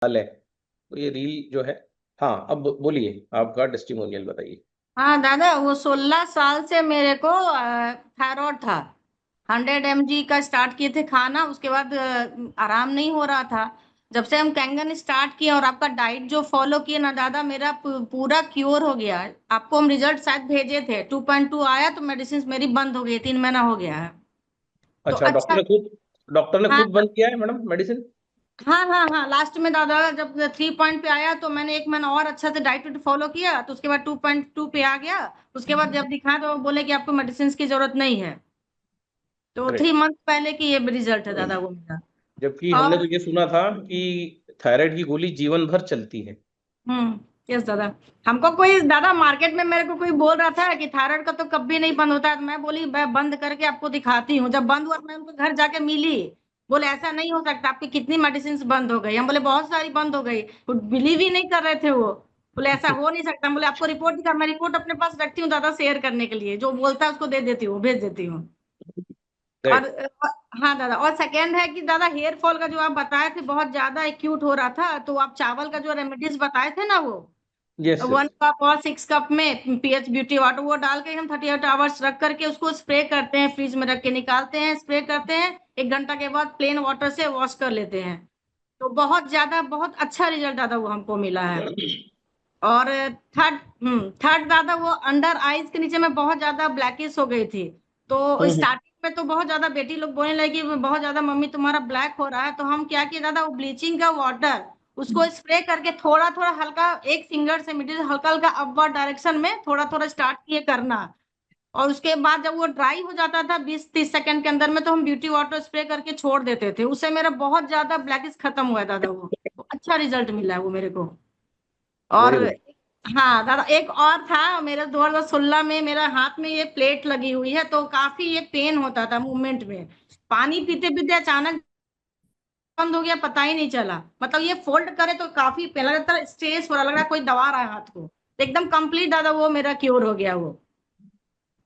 हाल है। तो ये रील जो है। हाँ, अब बोलिए, आपका टेस्टिमोनियल बताइए। हाँ दादा, वो 16 साल से मेरे को थायराइड था। 100 mg का स्टार्ट किए थे खाना, उसके बाद आराम नहीं हो रहा था। जब से हम कैंगन स्टार्ट किए और आपका डाइट जो फॉलो किए ना दादा, मेरा पूरा क्योर हो गया है। आपको हम रिजल्ट शायद भेजे थे, 2.2 आया तो मेडिसिन मेरी बंद हो गई, 3 महीना हो गया है। तो अच्छा, अच्छा। डॉक्टर ने हाँ खुद बंद किया है मैडम मेडिसिन? हाँ हाँ हाँ, लास्ट में दादा जब 3 पॉइंट पे आया तो मैंने 1 महीना और अच्छा से डाइट फॉलो किया, तो उसके बाद 2.2 पे आ गया। उसके बाद जब दिखा तो बोले कि आपको मेडिसिन की जरूरत नहीं है। तो अरे, 3 मंथ पहले की ये रिजल्ट है दादा वो मेरा। जबकि हमने तो और ये सुना था कि थायराइड की गोली जीवन भर चलती है। यस दादा। हमको कोई दादा मार्केट में मेरे को कोई बोल रहा था कि थायराइड का तो कभी नहीं बंद होता है, तो मैं बोली मैं बंद करके आपको दिखाती हूँ। जब बंद हुआ तो मैं उनको घर जाके मिली। बोले ऐसा नहीं हो सकता, आपकी कितनी मेडिसिन बंद हो गई। हम बोले बहुत सारी बंद हो गई। वो बिलीव ही नहीं कर रहे थे वो। बोले ऐसा हो नहीं सकता। हम बोले आपको रिपोर्ट दिखा, मैं रिपोर्ट अपने पास रखती हूँ दादा, शेयर करने के लिए। जो बोलता है उसको दे देती हूँ, भेज देती हूँ। और ग्रेट। हाँ दादा, और सेकेंड है कि दादा हेयर फॉल का जो आप बताए थे बहुत ज्यादा एक्यूट हो रहा था, तो आप चावल का जो रेमेडीज बताए थे ना, वो यस, यस। 1 कप और 6 कप में पीएच ब्यूटी वाटर वो डाल के हम 38 आवर्स रख करके उसको स्प्रे करते हैं, फ्रिज में रख के निकालते हैं, स्प्रे करते हैं। 1 घंटा के बाद प्लेन वाटर से वॉश कर लेते हैं। तो बहुत ज्यादा बहुत अच्छा रिजल्ट दादा वो हमको मिला है। और थर्ड दादा, वो अंडर आईज के नीचे में बहुत ज्यादा ब्लैकिश हो गई थी। तो हम्म, स्टार्टिंग में तो बहुत ज्यादा बेटी लोग बोलने लगी बहुत ज्यादा मम्मी तुम्हारा ब्लैक हो रहा है। तो हम क्या किए दादा, वो ब्लीचिंग का वाटर उसको स्प्रे करके थोड़ा थोड़ा हल्का, एक फिंगर से मिडिल हल्का हल्का अपवर्ड डायरेक्शन में थोड़ा थोड़ा स्टार्ट किए करना। और उसके बाद जब वो ड्राई हो जाता था 20-30 सेकंड के अंदर में, तो हम ब्यूटी वाटर स्प्रे करके छोड़ देते थे। उससे मेरा बहुत ज्यादा ब्लैकिश खत्म हुआ है दादा वो। अच्छा रिजल्ट मिला है वो मेरे को। और वेरी गुड। हाँ दादा, एक और था मेरे 2016 में, मेरा हाथ में ये प्लेट लगी हुई है, तो काफी ये पेन होता था मूवमेंट में। पानी पीते पीते अचानक बंद हो गया, पता ही नहीं चला। मतलब ये फोल्ड करे तो काफी पेन लग रहा था, स्ट्रेस हो रहा, लग रहा कोई दबा रहा है हाथ को। एकदम कंप्लीट दादा वो मेरा क्योर हो गया वो।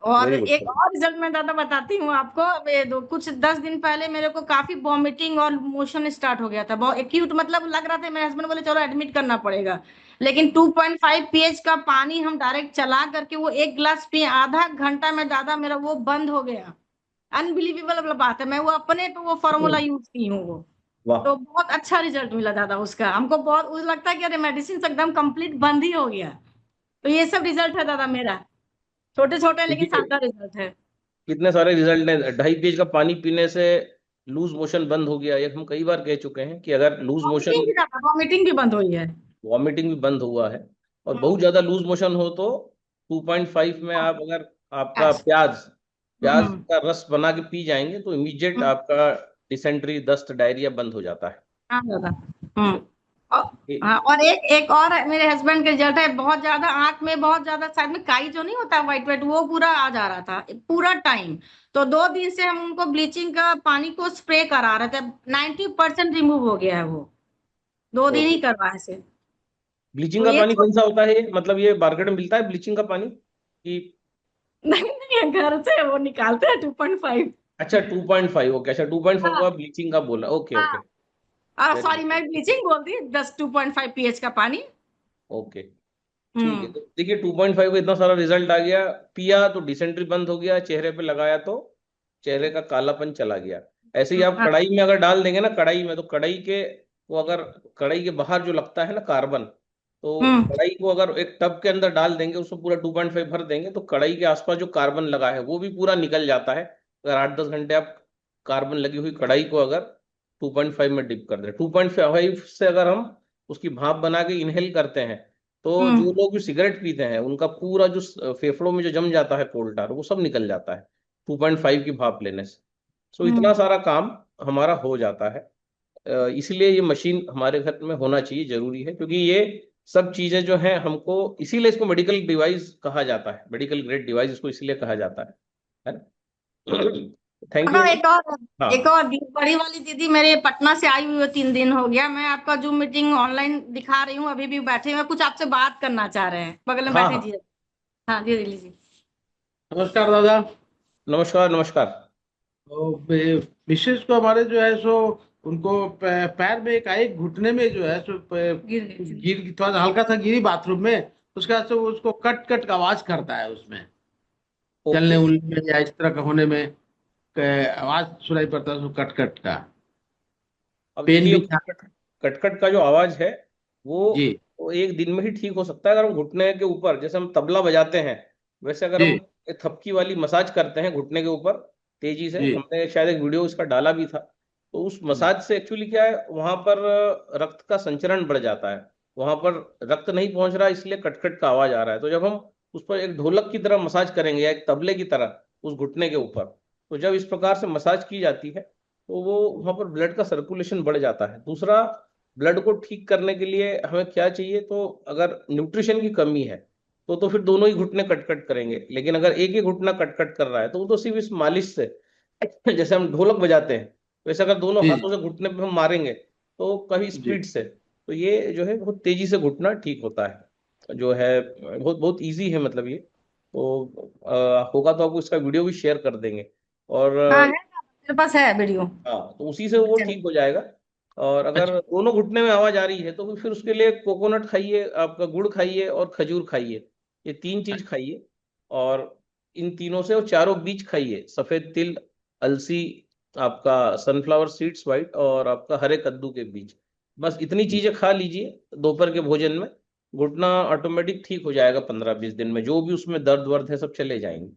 और वेरी एक गुड। और रिजल्ट मैं दादा बताती हूँ आपको। अब ये कुछ 10 दिन पहले मेरे को काफी वॉमिटिंग और मोशन स्टार्ट हो गया था, बहुत एक्यूट, मतलब लग रहा था। मेरे हस्बैंड बोले चलो एडमिट करना पड़ेगा। लेकिन 2.5 पीएच का पानी हम डायरेक्ट चला करके वो 1 गिलास पिए, आधा घंटा में दादा मेरा वो बंद हो गया। अनबिलीवेबल बात है, मैं वो अपने पे वो फॉर्मूला यूज की हूँ वो। वाह। तो बहुत अच्छा रिजल्ट मिला दादा उसका हमको। बहुत उस लगता है कि अरे मेडिसिन एकदम कंप्लीट बंद ही हो गया। तो ये सब रिजल्ट है दादा मेरा। छोटे छोटे लेकिन देखिए, शानदार रिजल्ट है। कितने सारे रिजल्ट हैं। 2.5 पेज का पानी पीने से लूज मोशन बंद हो गया। ये हम कई बार कह चुके हैं कि अगर लूज मोशन, वॉमिटिंग भी बंद हुई है। वॉमिटिंग भी बंद हुआ है, और बहुत हम्म। ज्यादा लूज मोशन हो तो 2.5 में आप अगर आपका यस। प्याज प्याज हम्म। का रस बना के पी जाएंगे तो इमीडिएट हम्म। आपका डिसेंट्री, दस्त, डायरिया बंद हो जाता है। हाँ दादा। हम्म। और ये- हाँ, और एक एक और मेरे हस्बैंड के रिजल्ट है। बहुत ज्यादा आंख में बहुत ज्यादा साइड में काई जो नहीं होता व्हाइट व्हाइट, वो पूरा आ जा रहा था पूरा टाइम। तो 2 दिन से हम उनको ब्लीचिंग का पानी को स्प्रे करा रहे थे। 90% रिमूव हो गया है वो। 2 दिन ही ओके। करवाए से। ब्लीचिंग तो का ये पानी कौन सा होता है? मतलब ये मार्केट में मिलता है ब्लीचिंग का पानी कि? नहीं नहीं, घर से वो निकालते हैं 2.5। अच्छा, 2.5। ओके, अच्छा, 2.5 को हाँ आप ब्लीचिंग का बोला। Okay, okay. हाँ, वेरी सॉरी गुड। मैं ब्लीचिंग बोल दी। 2.5 पीएच का पानी। ओके, ठीक है। हम्म। तो देखिए, 2.5 को इतना सारा रिजल्ट आ गया। पिया तो डिसेंट्री बंद हो गया, चेहरे पे लगाया तो चेहरे का कालापन चला गया। ऐसे ही आप हाँ। कढ़ाई में अगर डाल देंगे ना, कढ़ाई में, तो कढ़ाई के वो अगर कढ़ाई के बाहर जो लगता है ना कार्बन, तो हम्म। कढ़ाई को अगर एक टब के अंदर डाल देंगे, उसमें पूरा 2.5 भर देंगे, तो कढ़ाई के आसपास जो कार्बन लगा है वो भी पूरा निकल जाता है। अगर 8-10 घंटे आप कार्बन लगी हुई कढ़ाई को अगर 2.5 में डिप कर दें, 2.5 से अगर हम उसकी भाप बना के इनहेल करते हैं, तो जो हम्म। लोग भी सिगरेट पीते हैं उनका पूरा जो फेफड़ों में जो जम जाता है कोल टार, वो सब निकल जाता है 2.5 की भाप लेने से। सो इतना हम्म। सारा काम हमारा हो जाता है। इसलिए ये मशीन हमारे घर में होना चाहिए, जरूरी है, क्योंकि ये सब चीजें जो हैं हमको, इसीलिए इसको मेडिकल डिवाइस कहा जाता है, मेडिकल ग्रेड डिवाइस इसको इसलिए कहा जाता है ना? Thank you. हाँ, एक और हाँ, बड़ी वाली दीदी मेरे पटना से आई हुई है, 3 दिन हो गया। मैं आपका जूम मीटिंग ऑनलाइन दिखा रही हूँ, अभी भी बैठे हुए कुछ आपसे बात करना चाह रहे हैं, बगल में हाँ, बैठे हाँ। जी। हाँ जी दिल्ली जी। नमस्कार दादा। नमस्कार, नमस्कार। तो विशेष को हमारे जो है सो उनको पैर में एक घुटने में जो है सो गिर गए थे। गिर थोड़ा सा हल्का सा गिरी बाथरूम में। उसके बाद से वो उसको कट कट का आवाज करता है उसमें, चलने ओके। उलने में या इस तरह का होने में आवाज सुनाई पड़ता है उसको, कट कट का। अब पेन देखिए, भी था। कटकट का जो आवाज है वो जी वो एक दिन में ही ठीक हो सकता है अगर हम घुटने के ऊपर, जैसे हम तबला बजाते हैं वैसे अगर हम जी एक थपकी वाली मसाज करते हैं घुटने के ऊपर तेजी से, जी। हमने शायद एक वीडियो इसका डाला भी था, तो उस हम्म, मसाज से एक्चुअली क्या है, वहां पर रक्त का संचरण बढ़ जाता है, वहां पर रक्त नहीं पहुंच रहा इसलिए कटकट का आवाज आ रहा है। तो जब हम उस पर एक ढोलक की तरह मसाज करेंगे या एक तबले की तरह उस घुटने के ऊपर, तो जब इस प्रकार से मसाज की जाती है तो वो वहां पर ब्लड का सर्कुलेशन बढ़ जाता है। दूसरा, ब्लड को ठीक करने के लिए हमें क्या चाहिए, तो अगर न्यूट्रिशन की कमी है तो फिर दोनों ही घुटने कटकट करेंगे, लेकिन अगर एक ही घुटना कटकट कर रहा है तो वो तो सिर्फ इस मालिश से जैसे हम ढोलक बजाते हैं वैसे अगर दोनों जी हाथों से घुटने पे हम मारेंगे तो कभी जी। स्पीड से, तो ये जो है बहुत तेजी से घुटना ठीक होता है, जो है बहुत बहुत इजी है मतलब ये। तो होगा तो आपको इसका वीडियो भी शेयर कर देंगे। और हाँ है, मेरे पास है वीडियो। हाँ, तो उसी से वो चलो। ठीक हो जाएगा। और अगर अच्छा दोनों घुटने में आवाज आ रही है तो फिर उसके लिए कोकोनट खाइए, आपका गुड़ खाइए और खजूर खाइए, ये तीन चीज खाइए। और इन तीनों से वो चारों बीज खाइए, सफेद तिल, अलसी, आपका सनफ्लावर सीड्स वाइट, और आपका हरे कद्दू के बीज, बस इतनी चीजें खा लीजिए दोपहर के भोजन में। घुटना ऑटोमेटिक ठीक हो जाएगा, 15-20 दिन में जो भी उसमें दर्द वर्द है सब चले जाएंगे,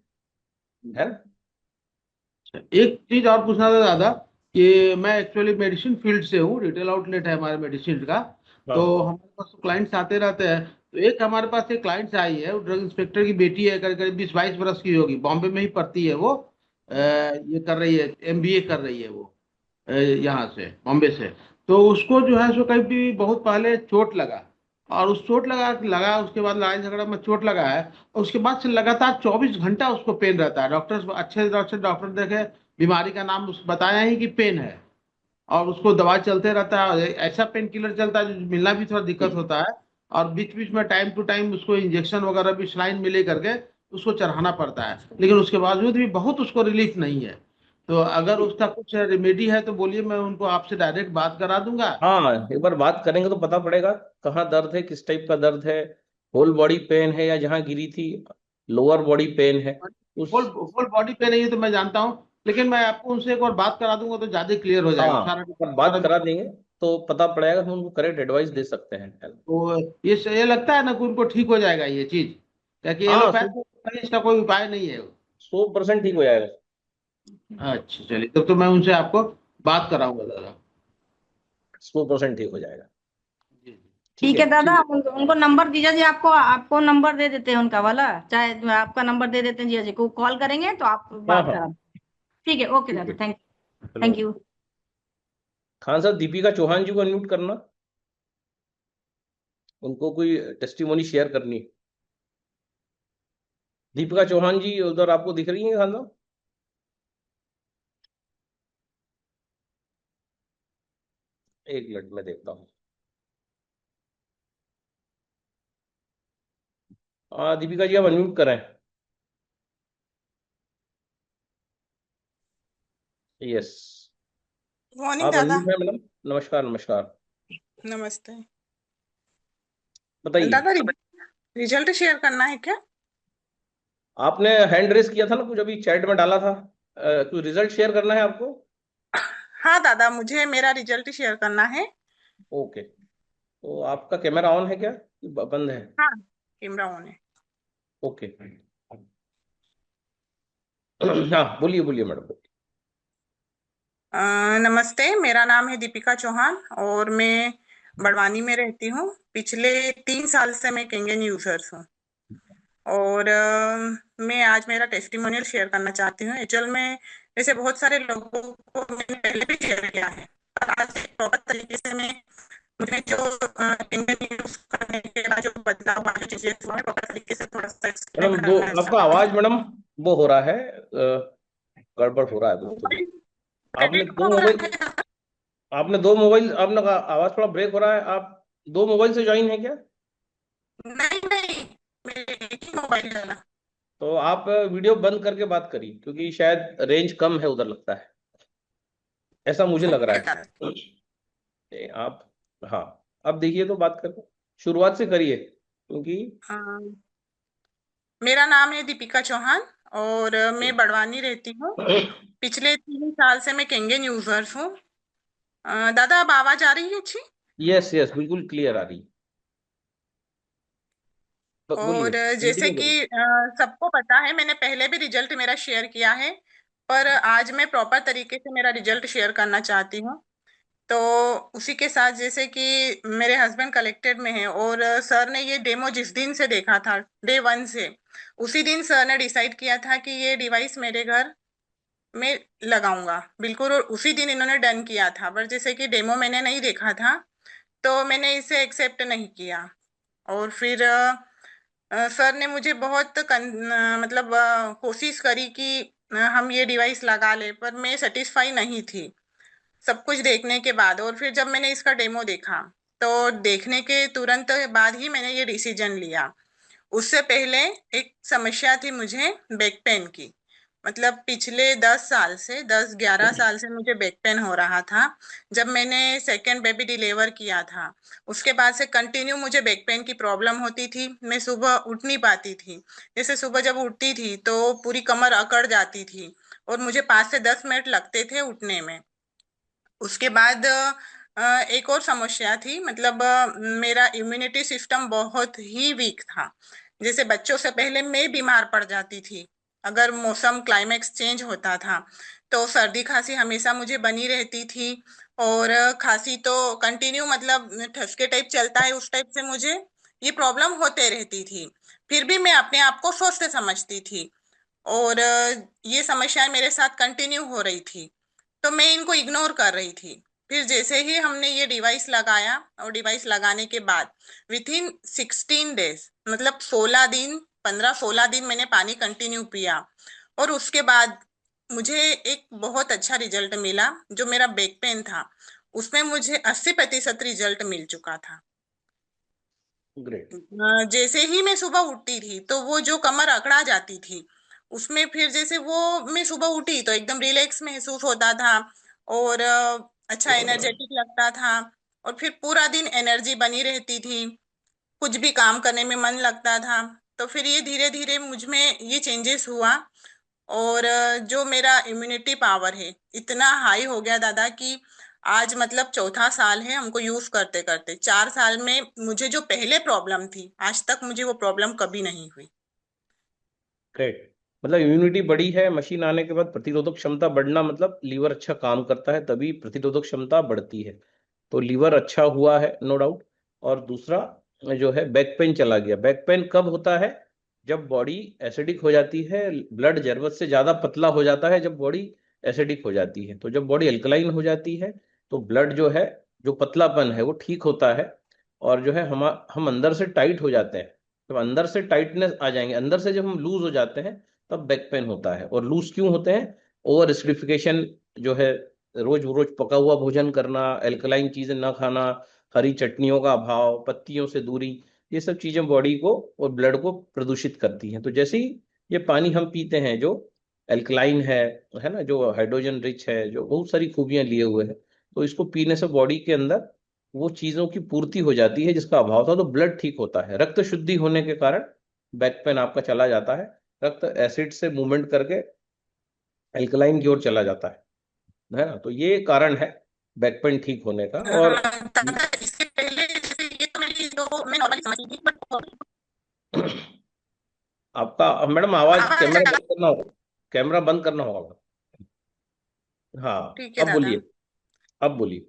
है ना। एक चीज और पूछना था दादा, कि मैं एक्चुअली मेडिसिन फील्ड से हूँ, रिटेल आउटलेट है हमारे मेडिसिन का। तो हाँ हमारे पास क्लाइंट्स आते रहते हैं। तो एक हमारे पास एक क्लाइंट्स आई है, वो ड्रग इंस्पेक्टर की बेटी है, करीब करीब 20-22 बरस की होगी, बॉम्बे में ही पढ़ती है वो। ये कर रही है, एमबीए कर रही है वो, यहाँ से बॉम्बे से। तो उसको जो है सो कभी बहुत पहले चोट लगा, और उस चोट लगा लगा उसके बाद लड़ाई झगड़ा में चोट लगा है, और उसके बाद से लगातार 24 घंटा उसको पेन रहता है। डॉक्टर अच्छे डॉक्टर डॉक्टर देखे, बीमारी का नाम बताया ही कि पेन है, और उसको दवा चलते रहता है, और ऐसा पेन किलर चलता है जो मिलना भी थोड़ा दिक्कत जी। होता है। और बीच बीच में टाइम टू टाइम उसको इंजेक्शन वगैरह भी सलाइन मिले करके उसको चढ़ाना पड़ता है, लेकिन उसके बावजूद भी बहुत उसको रिलीफ नहीं है। तो अगर उसका कुछ रेमेडी है तो बोलिए, मैं उनको आपसे डायरेक्ट बात करा दूंगा। हाँ, एक बार बात करेंगे तो पता पड़ेगा कहाँ दर्द है, किस टाइप का दर्द है, होल बॉडी पेन है या जहाँ गिरी थी लोअर बॉडी पेन है उस। होल होल बॉडी पे नहीं है तो मैं जानता हूँ, लेकिन मैं आपको उनसे एक बार बात करा दूंगा तो ज्यादा क्लियर हो जाएगा हाँ, सारा पर बात सारा। करा देंगे तो पता पड़ेगा, हम उनको करेक्ट एडवाइस दे सकते हैं। तो ये लगता है ना कि उनको ठीक हो जाएगा ये चीज, क्योंकि हाँ, एलोपैथ में कहीं इसका कोई उपाय नहीं है। 100% ठीक हो जाएगा। अच्छा चलिए, तब तो मैं उनसे आपको बात कराऊंगा दादा। 100% ठीक हो जाएगा। जी जी। ठीक ठीक है है दादा, ठीक है। उनको नंबर दीजिए जी, आपको आपको नंबर दे देते हैं उनका वाला, चाहे आपका नंबर दे देते हैं जी, जी को कॉल करेंगे तो आप हाँ बात हाँ, करा। ठीक है, ओके ठीक है। दादा, थैंक चलो, थैंक यू। खान साहब दीपिका चौहान जी को अनम्यूट करना, उनको कोई टेस्टिमोनी शेयर करनी है। दीपिका चौहान जी उधर आपको दिख रही है खान साहब? एक मिनट में देखता हूँ। हाँ दीपिका जी, आप अनम्यूट करें। यस, मॉर्निंग आप दादा। अनम्यूट हैं मैडम। नमस्कार नमस्कार। नमस्ते बताइए। दादा। रिजल्ट शेयर करना है क्या? आपने हैंड रेस किया था ना कुछ, अभी चैट में डाला था, कुछ रिजल्ट शेयर करना है आपको? हाँ दादा, मुझे मेरा रिजल्ट शेयर करना है। ओके, तो आपका कैमरा ऑन है क्या कि बंद है? हाँ, कैमरा ऑन है। ओके। हाँ बोलिए बोलिए मैडम। नमस्ते, मेरा नाम है दीपिका चौहान और मैं बड़वानी में रहती हूँ। पिछले 3 साल से मैं कैंगन यूजर्स हूँ। और मैं आज मेरा टेस्टिमोनियल शेयर करना चाहती हूँ। एक्चुअल में वैसे बहुत सारे लोगों को मैंने पहले भी शेयर किया है, पर आज एक प्रॉपर तरीके से मैं मुझे जो इंडियन यूज करने के बाद जो बदलाव वाली चीजें हुआ है, प्रॉपर तरीके से थोड़ा सा एक्सप्लेन मैडम दो, करना आपका चाहती आवाज हूँ। मैडम वो हो रहा है, गड़बड़ हो रहा है बिल्कुल। मोबाइल आपने क्रेडिट दो हो रहा मोबाइल, है। आपने दो मोबाइल, आपने कहा आवाज थोड़ा ब्रेक हो रहा है, आप दो मोबाइल से ज्वाइन है क्या? नहीं नहीं, मेरे एक ही मोबाइल है ना। तो आप वीडियो बंद करके बात करिए क्योंकि शायद रेंज कम है उधर लगता है। ऐसा मुझे लग रहा ओके है। दादा। आप, हाँ, अब देखिए तो बात करते, शुरुआत से करिए क्योंकि मेरा नाम है दीपिका चौहान और मैं बड़वानी रहती हूँ। पिछले 3 साल से मैं केंगन यूजर्स हूँ। दादा अब आवाज आ रही है अच्छी? यस यस, बिल्कुल क्लियर आ रही है। बोलिए, और जैसे कंटिन्यू कि करिए। सबको पता है, मैंने पहले भी रिजल्ट मेरा शेयर किया है, पर आज मैं प्रॉपर तरीके से मेरा रिजल्ट शेयर करना चाहती हूँ। तो उसी के साथ, जैसे कि मेरे हस्बैंड कलेक्टेड में है और सर ने ये डेमो जिस दिन से देखा था, डे 1 से, उसी दिन सर ने डिसाइड किया था कि ये डिवाइस मेरे घर में लगाऊंगा बिल्कुल, और उसी दिन इन्होंने डन किया था। पर जैसे कि डेमो मैंने नहीं देखा था, तो मैंने इसे एक्सेप्ट नहीं किया। और फिर सर ने मुझे बहुत मतलब कोशिश करी कि हम ये डिवाइस लगा ले, पर मैं सेटिस्फाई नहीं थी सब कुछ देखने के बाद। और फिर जब मैंने इसका डेमो देखा, तो देखने के तुरंत बाद ही मैंने ये डिसीजन लिया। उससे पहले एक समस्या थी मुझे बैक पेन की। मतलब पिछले 10 साल से, 10-11 साल से मुझे बैक पेन हो रहा था। जब मैंने सेकेंड बेबी डिलीवर किया था, उसके बाद से कंटिन्यू मुझे बैक पेन की प्रॉब्लम होती थी। मैं सुबह उठ नहीं पाती थी। जैसे सुबह जब उठती थी तो पूरी कमर अकड़ जाती थी और मुझे 5 से 10 मिनट लगते थे उठने में। उसके बाद एक और समस्या थी, मतलब मेरा इम्यूनिटी सिस्टम बहुत ही वीक था। जैसे बच्चों से पहले मैं बीमार पड़ जाती थी। अगर मौसम क्लाइमेक्स चेंज होता था तो सर्दी खांसी हमेशा मुझे बनी रहती थी। और खांसी तो कंटिन्यू, मतलब ठसके टाइप चलता है उस टाइप से मुझे ये प्रॉब्लम होते रहती थी। फिर भी मैं अपने आप को स्वस्थ समझती थी और ये समस्याएं मेरे साथ कंटिन्यू हो रही थी, तो मैं इनको इग्नोर कर रही थी। फिर जैसे ही हमने ये डिवाइस लगाया, और डिवाइस लगाने के बाद विथ इन 16 डेज, मतलब 16 दिन, 15-16 दिन मैंने पानी कंटिन्यू पिया। और उसके बाद मुझे एक बहुत अच्छा रिजल्ट मिला। जो मेरा बैक पेन था उसमें मुझे 80% रिजल्ट मिल चुका था। ग्रेट। जैसे ही मैं सुबह उठती थी तो वो जो कमर अकड़ा जाती थी, उसमें फिर जैसे वो, मैं सुबह उठी तो एकदम रिलैक्स महसूस होता था और अच्छा एनर्जेटिक लगता था। और फिर पूरा दिन एनर्जी बनी रहती थी, कुछ भी काम करने में मन लगता था। तो फिर ये धीरे धीरे मुझ में ये चेंजेस हुआ। और जो मेरा इम्यूनिटी पावर है इतना हाई हो गया दादा कि आज मतलब चौथा साल है हमको यूज करते करते। 4 साल में मुझे जो पहले प्रॉब्लम थी, आज तक मुझे वो प्रॉब्लम कभी नहीं हुई। ग्रेट, मतलब इम्यूनिटी बढ़ी है, मशीन आने के बाद प्रतिरोधक क्षमता बढ़ना, मतलब लीवर अच्छा काम करता है तभी प्रतिरोधक क्षमता बढ़ती है। तो लीवर अच्छा हुआ है, नो डाउट। और दूसरा जो है, बैक पेन चला गया। बैक पेन कब होता है? जब बॉडी एसिडिक हो जाती है, ब्लड जरूरत से ज्यादा पतला हो जाता है जब बॉडी एसिडिक हो जाती है। तो जब बॉडी अल्कलाइन हो जाती है तो ब्लड जो है, जो पतलापन है वो ठीक होता है। और जो है हम अंदर से टाइट हो जाते हैं। जब अंदर से टाइटनेस आ जाएंगे, अंदर से जब हम लूज हो जाते हैं, तब बैक पेन होता है। और लूज क्यों होते हैं? ओवर एसिडिफिकेशन जो है, रोज रोज पका हुआ भोजन करना, एल्कलाइन चीजें ना खाना, हरी चटनियों का अभाव, पत्तियों से दूरी, ये सब चीजें बॉडी को और ब्लड को प्रदूषित करती हैं। तो जैसे ही ये पानी हम पीते हैं जो एल्कलाइन है ना, जो हाइड्रोजन रिच है, जो बहुत सारी खूबियां लिए हुए है, तो इसको पीने से बॉडी के अंदर वो चीजों की पूर्ति हो जाती है जिसका अभाव था, तो ब्लड ठीक होता है। रक्त शुद्धि होने के कारण बैक पेन आपका चला जाता है। रक्त एसिड से मूवमेंट करके एल्कलाइन की ओर चला जाता है ना। तो ये कारण है बैक पेन ठीक होने का। और दादा इससे पहले जैसे ये तो मेरी जो मैं नॉर्मली समझती थी, बट आपका मैडम आवाज, आवाज कैमरा बंद करना होगा, कैमरा बंद करना होगा। हाँ, ठीक है अब दादा। बोलिए, अब बोलिए।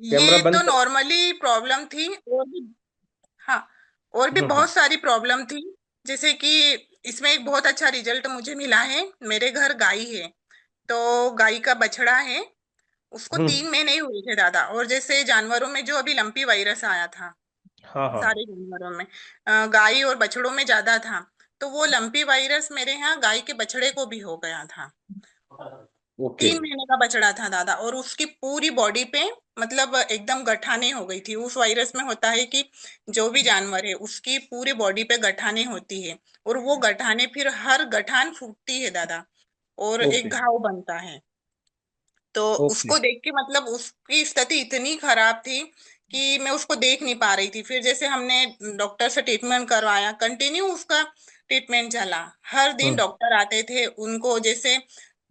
कैमरा ये बंद तो कर। नॉर्मली प्रॉब्लम थी, और भी, हाँ, और भी हम्म। बहुत सारी प्रॉब्लम थी। जैसे कि इसमें एक बहुत अच्छा रिजल्ट मुझे मिला है। मेरे घर गाय है, तो गाय का बछड़ा है, उसको हम्म। 3 महीने ही हुए थे दादा। और जैसे जानवरों में जो अभी लंपी वायरस आया था, हाँ हाँ। सारे जानवरों में, गाय और बछड़ों में ज्यादा था। तो वो लंपी वायरस मेरे यहाँ गाय के बछड़े को भी हो गया था। ओके। 3 महीने का बछड़ा था दादा, और उसकी पूरी बॉडी पे मतलब एकदम गठाने हो गई थी। उस वायरस में होता है कि जो भी जानवर है उसकी पूरी बॉडी पे गठाने होती है, और वो गठाने फिर हर गठान फूटती है दादा, और एक ओके। घाव बनता है। तो ओके। उसको देख के मतलब उसकी स्थिति इतनी खराब थी कि मैं उसको देख नहीं पा रही थी। फिर जैसे हमने डॉक्टर से ट्रीटमेंट करवाया, कंटिन्यू उसका ट्रीटमेंट चला। हर दिन डॉक्टर आते थे उनको, जैसे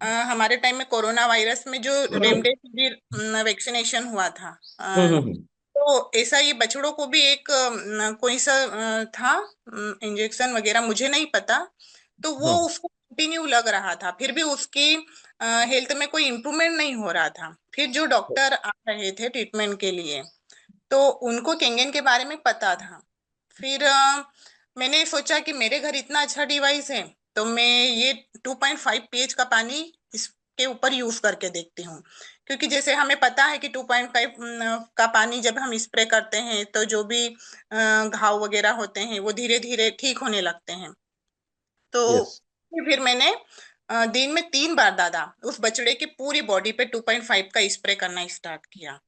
हमारे टाइम में कोरोना वायरस में जो रेमडेसिविर वैक्सीनेशन हुआ था, हम्म। तो ऐसा ये बछड़ों को भी एक कोई सा था इंजेक्शन वगैरह, मुझे नहीं पता। तो वो हम्म। उसको कंटिन्यू लग रहा था, फिर भी उसकी हेल्थ में कोई इम्प्रूवमेंट नहीं हो रहा था। फिर जो डॉक्टर आ रहे थे ट्रीटमेंट के लिए, तो उनको केंगन के बारे में पता था। फिर मैंने सोचा कि मेरे घर इतना अच्छा डिवाइस है, तो मैं ये 2.5 pH का पानी इसके ऊपर यूज करके देखती हूँ। क्योंकि जैसे हमें पता है कि 2.5 का पानी जब हम स्प्रे करते हैं तो जो भी घाव वगैरह होते हैं वो धीरे धीरे ठीक होने लगते हैं। तो यस। फिर मैंने दिन में 3 बार दादा उस बछड़े की पूरी बॉडी पे 2.5 का स्प्रे करना स्टार्ट किया।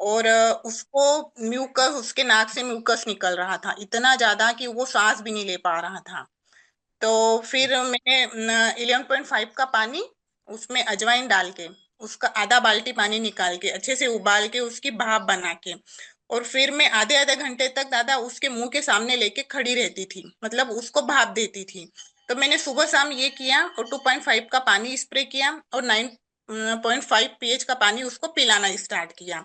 और उसको म्यूकस, उसके नाक से म्यूकस निकल रहा था इतना ज्यादा कि वो सांस भी नहीं ले पा रहा था। तो फिर मैंने 11.5 का पानी, उसमें अजवाइन डाल के, उसका आधा बाल्टी पानी निकाल के अच्छे से उबाल के उसकी भाप बना के, और फिर मैं आधे आधे घंटे तक दादा उसके मुंह के सामने लेके खड़ी रहती थी, मतलब उसको भाप देती थी। तो मैंने सुबह शाम ये किया, और 2.5 का पानी स्प्रे किया, और 9.5 pH का पानी उसको पिलाना स्टार्ट किया।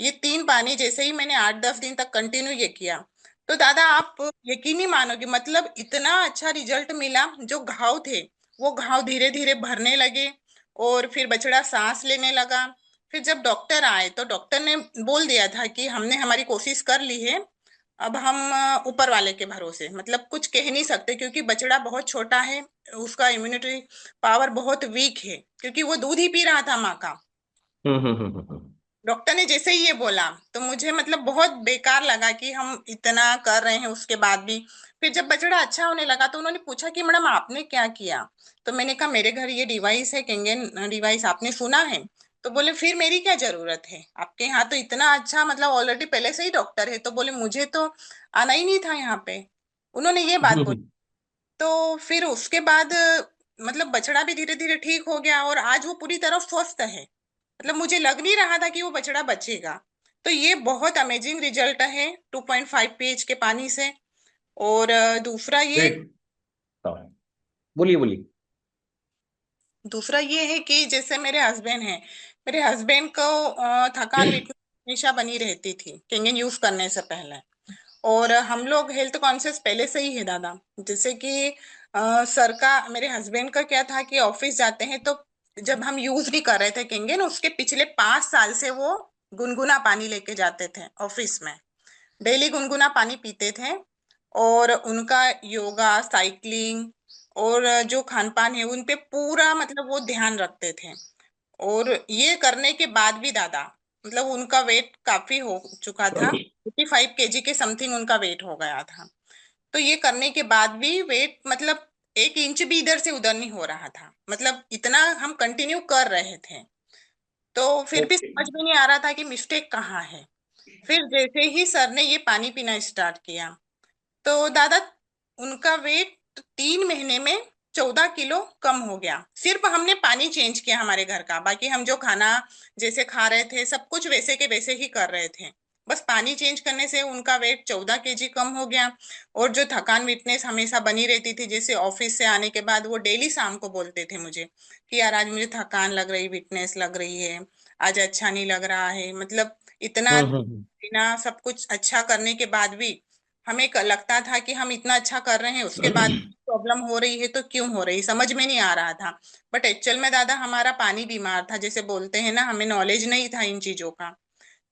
ये 3 पानी जैसे ही मैंने 8-10 दिन तक कंटिन्यू ये किया, तो दादा आप यकीन नहीं मानोगे, मतलब इतना अच्छा रिजल्ट मिला। जो घाव थे वो घाव धीरे धीरे भरने लगे, और फिर बछड़ा सांस लेने लगा। फिर जब डॉक्टर आए तो डॉक्टर ने बोल दिया था कि हमने हमारी कोशिश कर ली है, अब हम ऊपर वाले के भरोसे, मतलब कुछ कह नहीं सकते, क्योंकि बछड़ा बहुत छोटा है, उसका इम्यूनिटी पावर बहुत वीक है, क्योंकि वो दूध ही पी रहा था माँ का। हम्म। डॉक्टर ने जैसे ही ये बोला तो मुझे मतलब बहुत बेकार लगा कि हम इतना कर रहे हैं उसके बाद भी। फिर जब बछड़ा अच्छा होने लगा तो उन्होंने पूछा कि मैडम आपने क्या किया। तो मैंने कहा मेरे घर ये डिवाइस है, केंगन डिवाइस, आपने सुना है। तो बोले फिर मेरी क्या जरूरत है, आपके यहाँ तो इतना अच्छा, मतलब ऑलरेडी पहले से ही डॉक्टर है। तो बोले मुझे तो आना ही नहीं था यहाँ पे। उन्होंने ये बात बोली। तो फिर उसके बाद मतलब बछड़ा भी धीरे धीरे ठीक हो गया, और आज वो पूरी तरह स्वस्थ है। मतलब मुझे लग नहीं रहा था कि वो बछड़ा बचेगा। तो ये बहुत अमेजिंग रिजल्ट है 2.5 pH के पानी से। और ग्रेट। बोलिए बोलिए। दूसरा ये है कि जैसे मेरे हस्बैंड हैं, मेरे हस्बैंड को थकान वीकनेस हमेशा बनी रहती थी केंगन यूज करने से पहले। और हम लोग हेल्थ कॉन्शियस पहले से ही है दादा। जैसे कि सर का, मेरे हस्बैंड का क्या था कि ऑफिस जाते हैं तो जब हम यूज भी कर रहे थे केंगन, उसके पिछले 5 साल से वो गुनगुना पानी लेके जाते थे ऑफिस में। डेली गुनगुना पानी पीते थे। और उनका योगा, साइकिलिंग और जो खान पान है उन पे पूरा मतलब वो ध्यान रखते थे। और ये करने के बाद भी दादा, मतलब उनका वेट काफी हो चुका था, 55 kg के समथिंग उनका वेट हो गया था। तो ये करने के बाद भी वेट मतलब 1 इंच भी इधर से उधर नहीं हो रहा था, मतलब इतना हम कंटिन्यू कर रहे थे। तो फिर भी ओके। समझ में नहीं आ रहा था कि मिस्टेक कहाँ है। फिर जैसे ही सर ने ये पानी पीना स्टार्ट किया, तो दादा उनका वेट 3 महीने में 14 किलो कम हो गया। सिर्फ हमने पानी चेंज किया हमारे घर का, बाकी हम जो खाना जैसे खा रहे थे सब कुछ वैसे के वैसे ही कर रहे थे। बस पानी चेंज करने से उनका वेट 14 kg कम हो गया। और जो थकान वीकनेस हमेशा बनी रहती थी, जैसे ऑफिस से आने के बाद वो डेली शाम को बोलते थे मुझे कि यार आज मुझे थकान लग रही, वीकनेस लग रही है, आज अच्छा नहीं लग रहा है। मतलब इतना हम्म। बिना सब कुछ अच्छा करने के बाद भी हमें लगता था कि हम इतना अच्छा कर रहे हैं, उसके बाद प्रॉब्लम हो रही है तो क्यों हो रही, समझ में नहीं आ रहा था। बट एक्चुअल में दादा हमारा पानी बीमार था, जैसे बोलते हैं ना, हमें नॉलेज नहीं था इन चीजों का।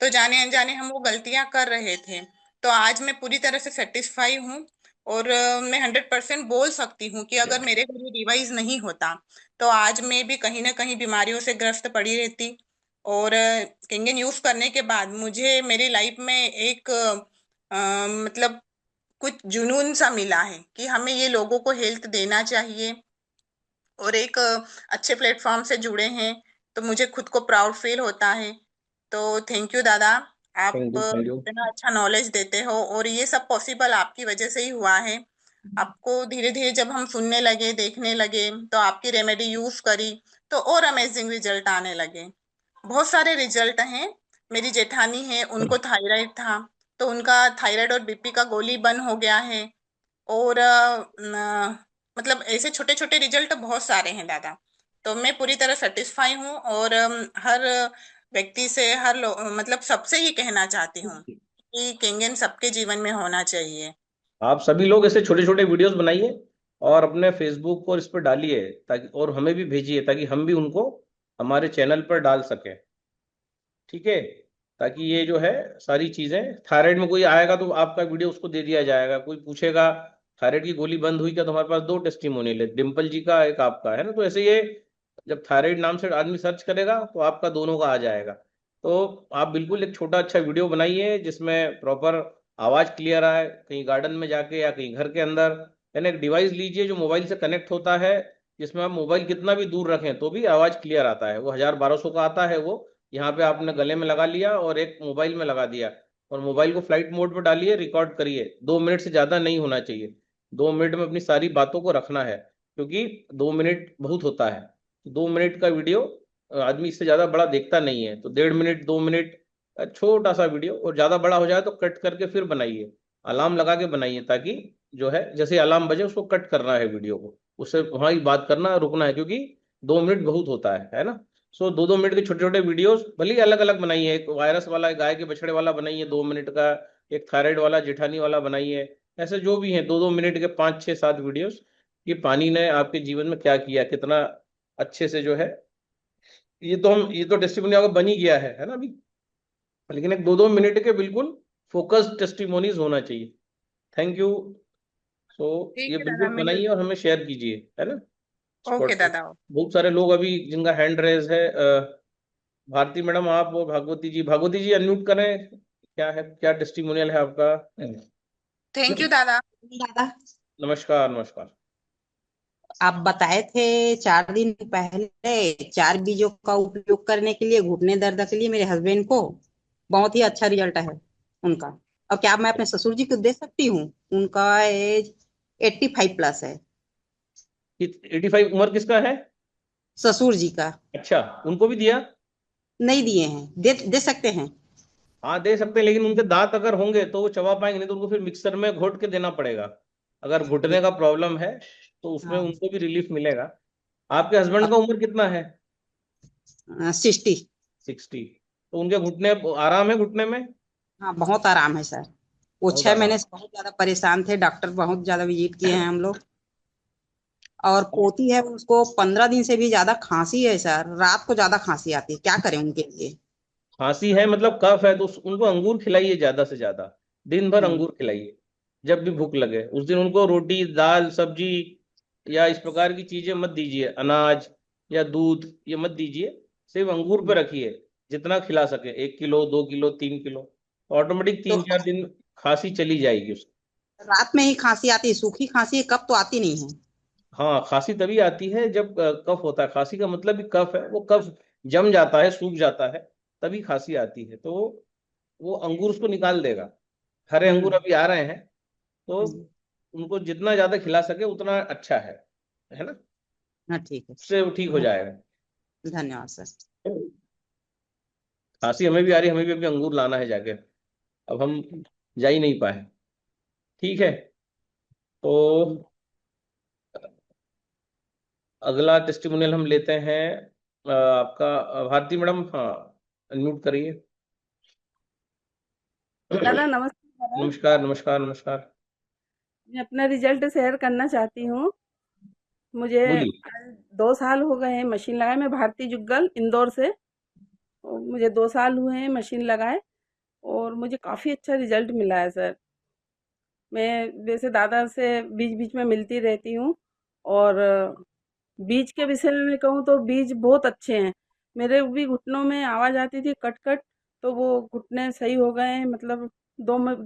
तो जाने अनजाने हम वो गलतियां कर रहे थे। तो आज मैं पूरी तरह से सेटिस्फाई हूँ। और मैं 100% बोल सकती हूँ कि अगर मेरे घर ये डिवाइस नहीं होता तो आज मैं भी कहीं ना कहीं बीमारियों से ग्रस्त पड़ी रहती। और किंगन यूज करने के बाद मुझे मेरी लाइफ में एक मतलब कुछ जुनून सा मिला है कि हमें ये लोगों को हेल्थ देना चाहिए। और एक अच्छे प्लेटफॉर्म से जुड़े हैं, तो मुझे खुद को प्राउड फील होता है। तो थैंक यू दादा, आप थैंक यू, थैंक यू। इतना अच्छा नॉलेज देते हो, और ये सब पॉसिबल आपकी वजह से ही हुआ है। आपको धीरे धीरे जब हम सुनने लगे, देखने लगे, तो आपकी रेमेडी यूज करी तो और अमेजिंग रिजल्ट आने लगे। बहुत सारे रिजल्ट हैं। मेरी जेठानी है, उनको थायराइड था, तो उनका थायराइड और बीपी का गोली बंद हो गया है। और मतलब ऐसे छोटे छोटे रिजल्ट बहुत सारे हैं दादा। तो मैं पूरी तरह सेटिस्फाई हूँ, और हर व्यक्ति से, मतलब सबसे ये कहना चाहती हूँ कि केंगन सबके जीवन में होना चाहिए। आप सभी लोग ऐसे छोटे छोटे वीडियोस बनाइए और अपने फेसबुक पर इस पर डालिए, ताकि और हमें भी भेजिए, ताकि हम भी उनको हमारे चैनल पर डाल सकें। ठीक है, ताकि ये जो है सारी चीजें, थायराइड में कोई आएगा तो आपका वीडियो उसको दे दिया जाएगा। कोई पूछेगा थायराइड की गोली बंद हुई क्या, तो हमारे पास दो टेस्टिमोनियल है, डिम्पल जी का एक आपका है ना। तो ऐसे ये जब थायराइड नाम से आदमी सर्च करेगा तो आपका दोनों का आ जाएगा। तो आप बिल्कुल एक छोटा अच्छा वीडियो बनाइए जिसमें प्रॉपर आवाज क्लियर आए, कहीं गार्डन में जाके या कहीं घर के अंदर। यानी एक डिवाइस लीजिए जो मोबाइल से कनेक्ट होता है, जिसमें आप मोबाइल कितना भी दूर रखें तो भी आवाज क्लियर आता है। वो 1000-1200 का आता है वो। यहाँ पे आपने गले में लगा लिया और एक मोबाइल में लगा दिया, और मोबाइल को फ्लाइट मोड पर डालिए, रिकॉर्ड करिए। 2 मिनट से ज्यादा नहीं होना चाहिए। 2 मिनट में अपनी सारी बातों को रखना है, क्योंकि 2 मिनट बहुत होता है। 2 मिनट का वीडियो आदमी इससे ज्यादा बड़ा देखता नहीं है। तो 1.5 मिनट, 2 मिनट का छोटा सा वीडियो, और ज्यादा बड़ा हो जाए तो कट करके फिर बनाइए। अलार्म लगा के बनाइए, ताकि जो है जैसे अलार्म बजे उसको कट करना है वीडियो को, उससे वहां ही बात करना रुकना है, क्योंकि 2 मिनट बहुत होता है ना। सो 2-2 मिनट के छोटे छोटे वीडियोस भले ही अलग अलग बनाइए। एक वायरस वाला, एक गाय के बछड़े वाला बनाइए 2 मिनट का, एक थायराइड वाला, जेठानी वाला बनाइए। ऐसे जो भी हैं 2-2 मिनट के 5-6-7 वीडियोस, कि पानी ने आपके जीवन में क्या किया, कितना अच्छे से जो है। ये तो टेस्टिमोनी आपका बन ही गया है ना अभी। लेकिन एक 2-2 मिनट के बिल्कुल फोकस्ड टेस्टिमोनीज होना चाहिए। Thank you. सो ठीक ये है दादा, बिल्कुल मैं ये बनाइए और हमें शेयर कीजिए, है ना। Okay WhatsApp. दादा। बहुत सारे लोग अभी जिनका हैंड रेज है। भारती मैडम आप और भागवती जी, भागवती जी अनम्यूट करें। क्या है, क्या टेस्टिमोनियल है आपका? थैंक यू दादा। दादा, नमस्कार नमस्कार। आप बताए थे 4 दिन पहले 4 बीजों का उपयोग करने के लिए घुटने दर्द के लिए मेरे हस्बैंड को। बहुत ही अच्छा रिजल्ट है उनका। और क्या मैं अपने ससुर जी को दे सकती हूँ? उनका एज 85+ है। 85 उम्र किसका है? ससुर जी का। अच्छा, उनको भी दिया? नहीं दिए हैं, दे सकते हैं। हाँ दे सकते हैं, लेकिन उनके दांत अगर होंगे तो वो चबा पाएंगे नहीं, तो उनको फिर मिक्सर में घोट के देना पड़ेगा। अगर घुटने का प्रॉब्लम है तो उसमें हाँ, उनको भी रिलीफ मिलेगा। आपके हस्बैंड का उम्र कितना है? 60। 60। तो उनके घुटने आराम है घुटने में? हाँ, बहुत आराम है सर। वो बहुत 6 महीने आराम। से बहुत ज्यादा परेशान थे, डॉक्टर बहुत ज्यादा विजिट किए हैं हम लोग। और पोती है, उसको 15 दिन से भी ज्यादा खांसी है सर। रात को ज्यादा खांसी आती है, क्या करें उनके लिए? खांसी है मतलब कफ है, तो उनको अंगूर खिलाइए ज्यादा से ज्यादा। दिन भर हम्म, अंगूर खिलाइए। जब भी भूख लगे उस दिन उनको रोटी दाल सब्जी या इस प्रकार की चीजें मत दीजिए, अनाज या दूध ये मत दीजिए। सिर्फ अंगूर पे रखिए, जितना खिला सके, 1 किलो 2 किलो 3 किलो। ऑटोमेटिक तो 3-4 दिन खांसी चली जाएगी उसकी। रात में ही खांसी आती है, सूखी खांसी है, कब तो आती नहीं है। हाँ, खांसी तभी आती है जब कफ होता है। खांसी का मतलब भी कफ है, वो कफ जम जाता है, सूख जाता है, तभी खांसी आती है। तो वो अंगूर उसको निकाल देगा। हरे अंगूर हम्म, अभी आ रहे हैं, तो हम्म, उनको जितना ज्यादा खिला सके उतना अच्छा है ना। हाँ ठीक है। उससे वो ठीक हो जाएगा। धन्यवाद सर। खांसी हमें भी आ रही है, हमें भी अभी अंगूर लाना है जाके। अब हम जा ही नहीं पाए। ठीक है, तो अगला टेस्टिमोनियल हम लेते हैं। आपका भारती मैडम, हाँ अनम्यूट करिए। दादा नमस्ते दादा। नमस्कार नमस्कार नमस्कार। मैं अपना रिजल्ट शेयर करना चाहती हूँ। मुझे बोलिए। आज 2 साल हो गए हैं मशीन लगाए। मैं भारती जुग्गल इंदौर से। और मुझे 2 साल हुए हैं मशीन लगाए, और मुझे काफ़ी अच्छा रिजल्ट मिला है सर। मैं वैसे दादा से बीच बीच में मिलती रहती हूँ, और बीज के विषय में कहूँ तो बीज बहुत अच्छे हैं। मेरे भी घुटनों में आवाज़ आती थी कट कट, तो वो घुटने सही हो गए हैं। मतलब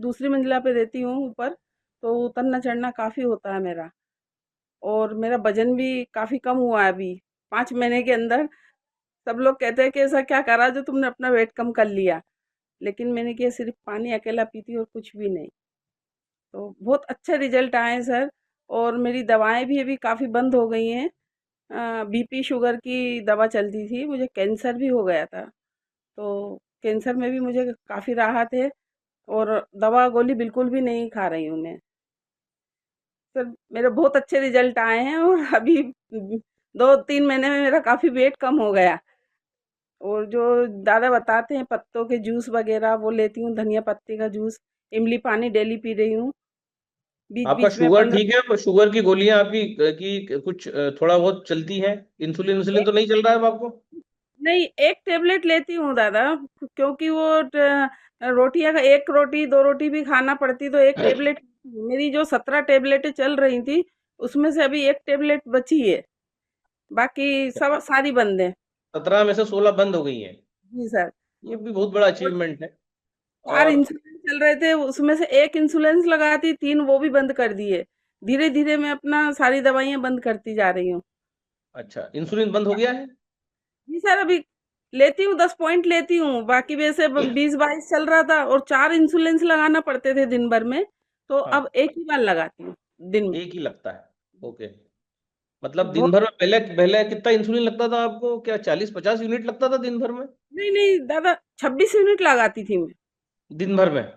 दूसरी मंजिला पे रहती हूँ ऊपर, तो उतरना चढ़ना काफ़ी होता है मेरा। और मेरा वजन भी काफ़ी कम हुआ है अभी 5 महीने के अंदर। सब लोग कहते हैं कि ऐसा क्या करा जो तुमने अपना वेट कम कर लिया, लेकिन मैंने किया सिर्फ पानी अकेला पीती और कुछ भी नहीं। तो बहुत अच्छे रिजल्ट आए हैं सर। और मेरी दवाएं भी अभी काफ़ी बंद हो गई हैं। बीपी शुगर की दवा चलती थी, मुझे कैंसर भी हो गया था। तो कैंसर में भी मुझे काफ़ी राहत है और दवा गोली बिल्कुल भी नहीं खा रही हूँ मैं। सर मेरे बहुत अच्छे रिजल्ट आए हैं और अभी 2-3 महीने में मेरा काफ़ी वेट कम हो गया। और जो दादा बताते हैं पत्तों के जूस वगैरह वो लेती हूँ, धनिया पत्ती का जूस, इमली पानी डेली पी रही हूँ, बीच आपका बीच में शुगर बंद। ठीक है? पर शुगर की गोलियां आपकी की कुछ थोड़ा बहुत चलती हैं? इंसुलिन इंसुलिन तो नहीं चल रहा है अब आपको? नहीं, एक टेबलेट लेती हूँ दादा, क्योंकि वो रोटियां का, एक रोटी 2 रोटी भी खाना पड़ती तो एक टेबलेट। मेरी जो 17 टेबलेटें चल रही थी उसमें से अभी एक टेबलेट बची है, बाकी सब सारी बंद है। 17 में से 16 बंद हो गई हैं। जी सर। ये भी बहुत बड़ा और अचीवमेंट है। 4 और इंसुलिन चल रहे थे, उसमें से एक इंसुलिन लगाती, 3 वो भी बंद कर दिए। धीरे धीरे मैं अपना सारी दवाइयां बंद करती जा रही हूँ। अच्छा, इंसुलिन बंद हो गया है? जी सर, अभी लेती हूँ, 10 पॉइंट लेती हूँ, बाकी वैसे 20-22 चल रहा था और 4 इंसुलिन लगाना पड़ते थे दिन भर में, तो हाँ, अब एक ही बार लगाती हूँ दिन में। एक ही लगता है। ओके। मतलब दिन बहुत। भर में पहले पहले कितना इंसुलिन लगता था आपको? क्या 40-50 यूनिट लगता था दिन भर में? नहीं नहीं दादा, 26 यूनिट लगाती थी मैं। दिन भर में?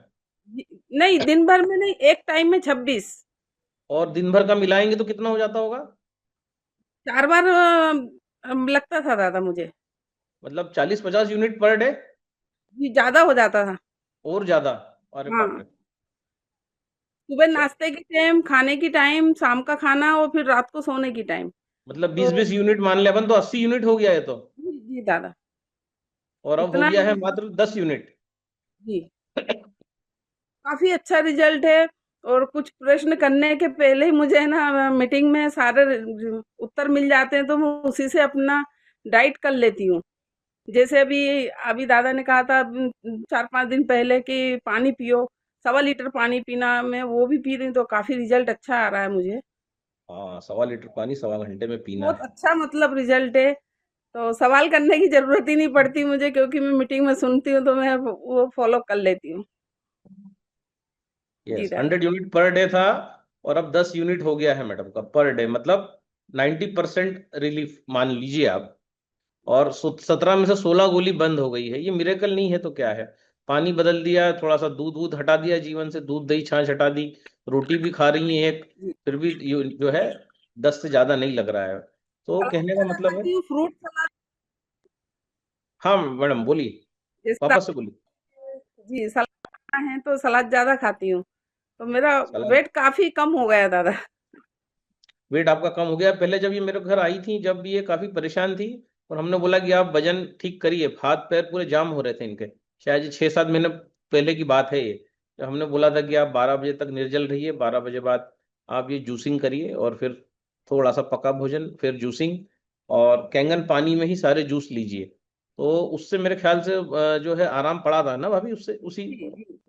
नहीं, दिन भर में नहीं, एक टाइम में 26। और दिन भर का मिलाएंगे तो कितना हो जाता होगा? 4 बार लगता था दादा मुझे। मतलब 40-50 यूनिट पर डे? जी, ज्यादा हो जाता था। और ज्यादा? अरे बाप हाँ, रे। सुबह अच्छा, नाश्ते की टाइम, खाने की टाइम, शाम का खाना और फिर रात को सोने की टाइम। मतलब तो 20-20 यूनिट मान ले अपन, तो 80 यूनिट हो गया है तो। जी जी दादा, और अब हो इतना गया है मात्र 10 यूनिट। जी, काफी अच्छा रिजल्ट है। और कुछ प्रश्न करने के पहले ही मुझे ना मीटिंग में सारे उत्तर मिल जाते हैं, तो मैं उसी से अपना डाइट कर लेती हूँ। जैसे अभी अभी दादा ने कहा था 4-5 दिन पहले कि पानी पियो, 1.25 लीटर पानी पीना, मैं वो भी पी रही हूँ, तो काफी रिजल्ट अच्छा आ रहा है मुझे। हाँ, 1.25 लीटर पानी 1.25 घंटे में पीना बहुत है। अच्छा मतलब रिजल्ट है। तो सवाल करने की जरूरत ही नहीं पड़ती मुझे, क्योंकि मैं मीटिंग में सुनती हूँ तो मैं वो फॉलो कर लेती हूँ। जी यस, दादा। 100 यूनिट पर डे था। और अब 10 यूनिट हो गया है मैडम का पर डे, मतलब 90% रिलीफ मान लीजिए आप। और 17 में से 16 गोली बंद हो गई है। ये मिरेकल नहीं है तो क्या है? पानी बदल दिया, थोड़ा सा दूध वूध हटा दिया जीवन से, दूध दही छाछ हटा दी, रोटी भी खा रही है एक, जी, फिर भी जो है 10 से ज्यादा नहीं लग रहा है। तो सलाद कहने का ज्यादा मतलब है। खाती हूँ, फ्रूट सलाद। हाँ मैडम बोलिए, जैसे वापस से बोलिए। जी, सलाद खाना है तो सलाद ज्यादा खाती हूँ, तो मेरा सलाद। वेट काफी कम हो गया दादा। वेट आपका कम हो गया? पहले जब ये मेरे घर आई थी, जब भी ये काफी परेशान थी, और हमने बोला कि आप वजन ठीक करिए, हाथ पैर पूरे जाम हो रहे थे इनके। शायद ये 6-7 महीने पहले की बात है ये। जब हमने बोला था कि आप 12 बजे तक निर्जल रहिए, 12 बजे बाद आप ये जूसिंग करिए, और फिर थोड़ा सा पका भोजन, फिर जूसिंग, और कैंगन पानी में ही सारे जूस लीजिए। तो उससे मेरे ख्याल से जो है आराम पड़ा था ना भाभी, उससे उसी जी जी।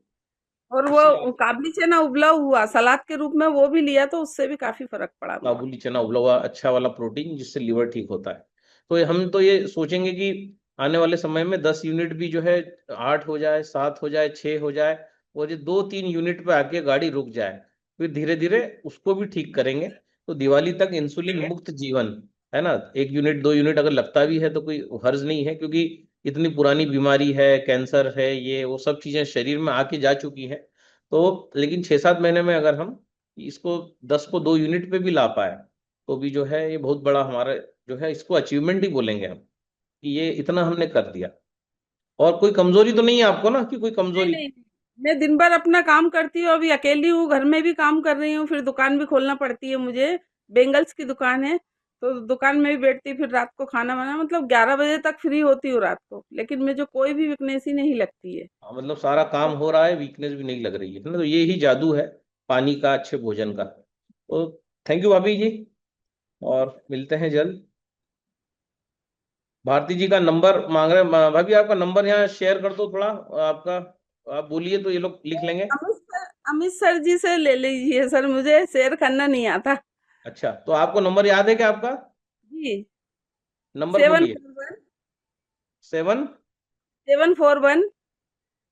और उससे वो काबली चना उबला हुआ सलाद के रूप में वो भी लिया, तो उससे भी काफी फर्क पड़ा मुझे। काबुली चना उबला हुआ अच्छा वाला प्रोटीन, जिससे लीवर ठीक होता है। तो हम तो ये सोचेंगे कि आने वाले समय में 10 यूनिट भी जो है 8 हो जाए, 7 हो जाए, 6 हो जाए, और ये 2-3 यूनिट पे आके गाड़ी रुक जाए, फिर धीरे धीरे उसको भी ठीक करेंगे। तो दिवाली तक इंसुलिन मुक्त जीवन, है ना? 1 यूनिट 2 यूनिट अगर लगता भी है तो कोई हर्ज नहीं है, क्योंकि इतनी पुरानी बीमारी है, कैंसर है, ये वो सब चीजें शरीर में आके जा चुकी है। तो लेकिन 6-7 महीने में अगर हम इसको 10 को 2 यूनिट पे भी ला पाए, तो भी जो है ये बहुत बड़ा हमारा जो है, इसको अचीवमेंट ही बोलेंगे हम, कि ये इतना हमने कर दिया। और कोई कमजोरी तो नहीं है आपको ना, कि कोई नहीं कमजोरी? नहीं, मैं दिन भर अपना काम करती हूँ, अभी अकेली हूँ, घर में भी काम कर रही हूँ, फिर दुकान भी खोलना पड़ती है मुझे। बेंगल्स की दुकान है, तो दुकान में भी बैठती, फिर रात को खाना वाना, मतलब 11 बजे तक फ्री होती हूँ रात को, लेकिन मुझे कोई भी वीकनेस ही नहीं लगती है। हाँ, मतलब सारा काम हो रहा है, वीकनेस भी नहीं लग रही है ना? तो ये ही जादू है पानी का, अच्छे भोजन का। तो थैंक यू भाभी जी, और मिलते हैं जल्द। भारती जी का नंबर मांग रहे हैं भाभी, आपका नंबर यहाँ शेयर कर दो थोड़ा, आपका आप बोलिए तो ये लोग लिख लेंगे। अमित सर जी से ले लीजिए सर, मुझे शेयर करना नहीं आता। अच्छा, तो आपको नंबर याद है क्या आपका? जी, नंबर सेवन बोलिए। Four one 7। 741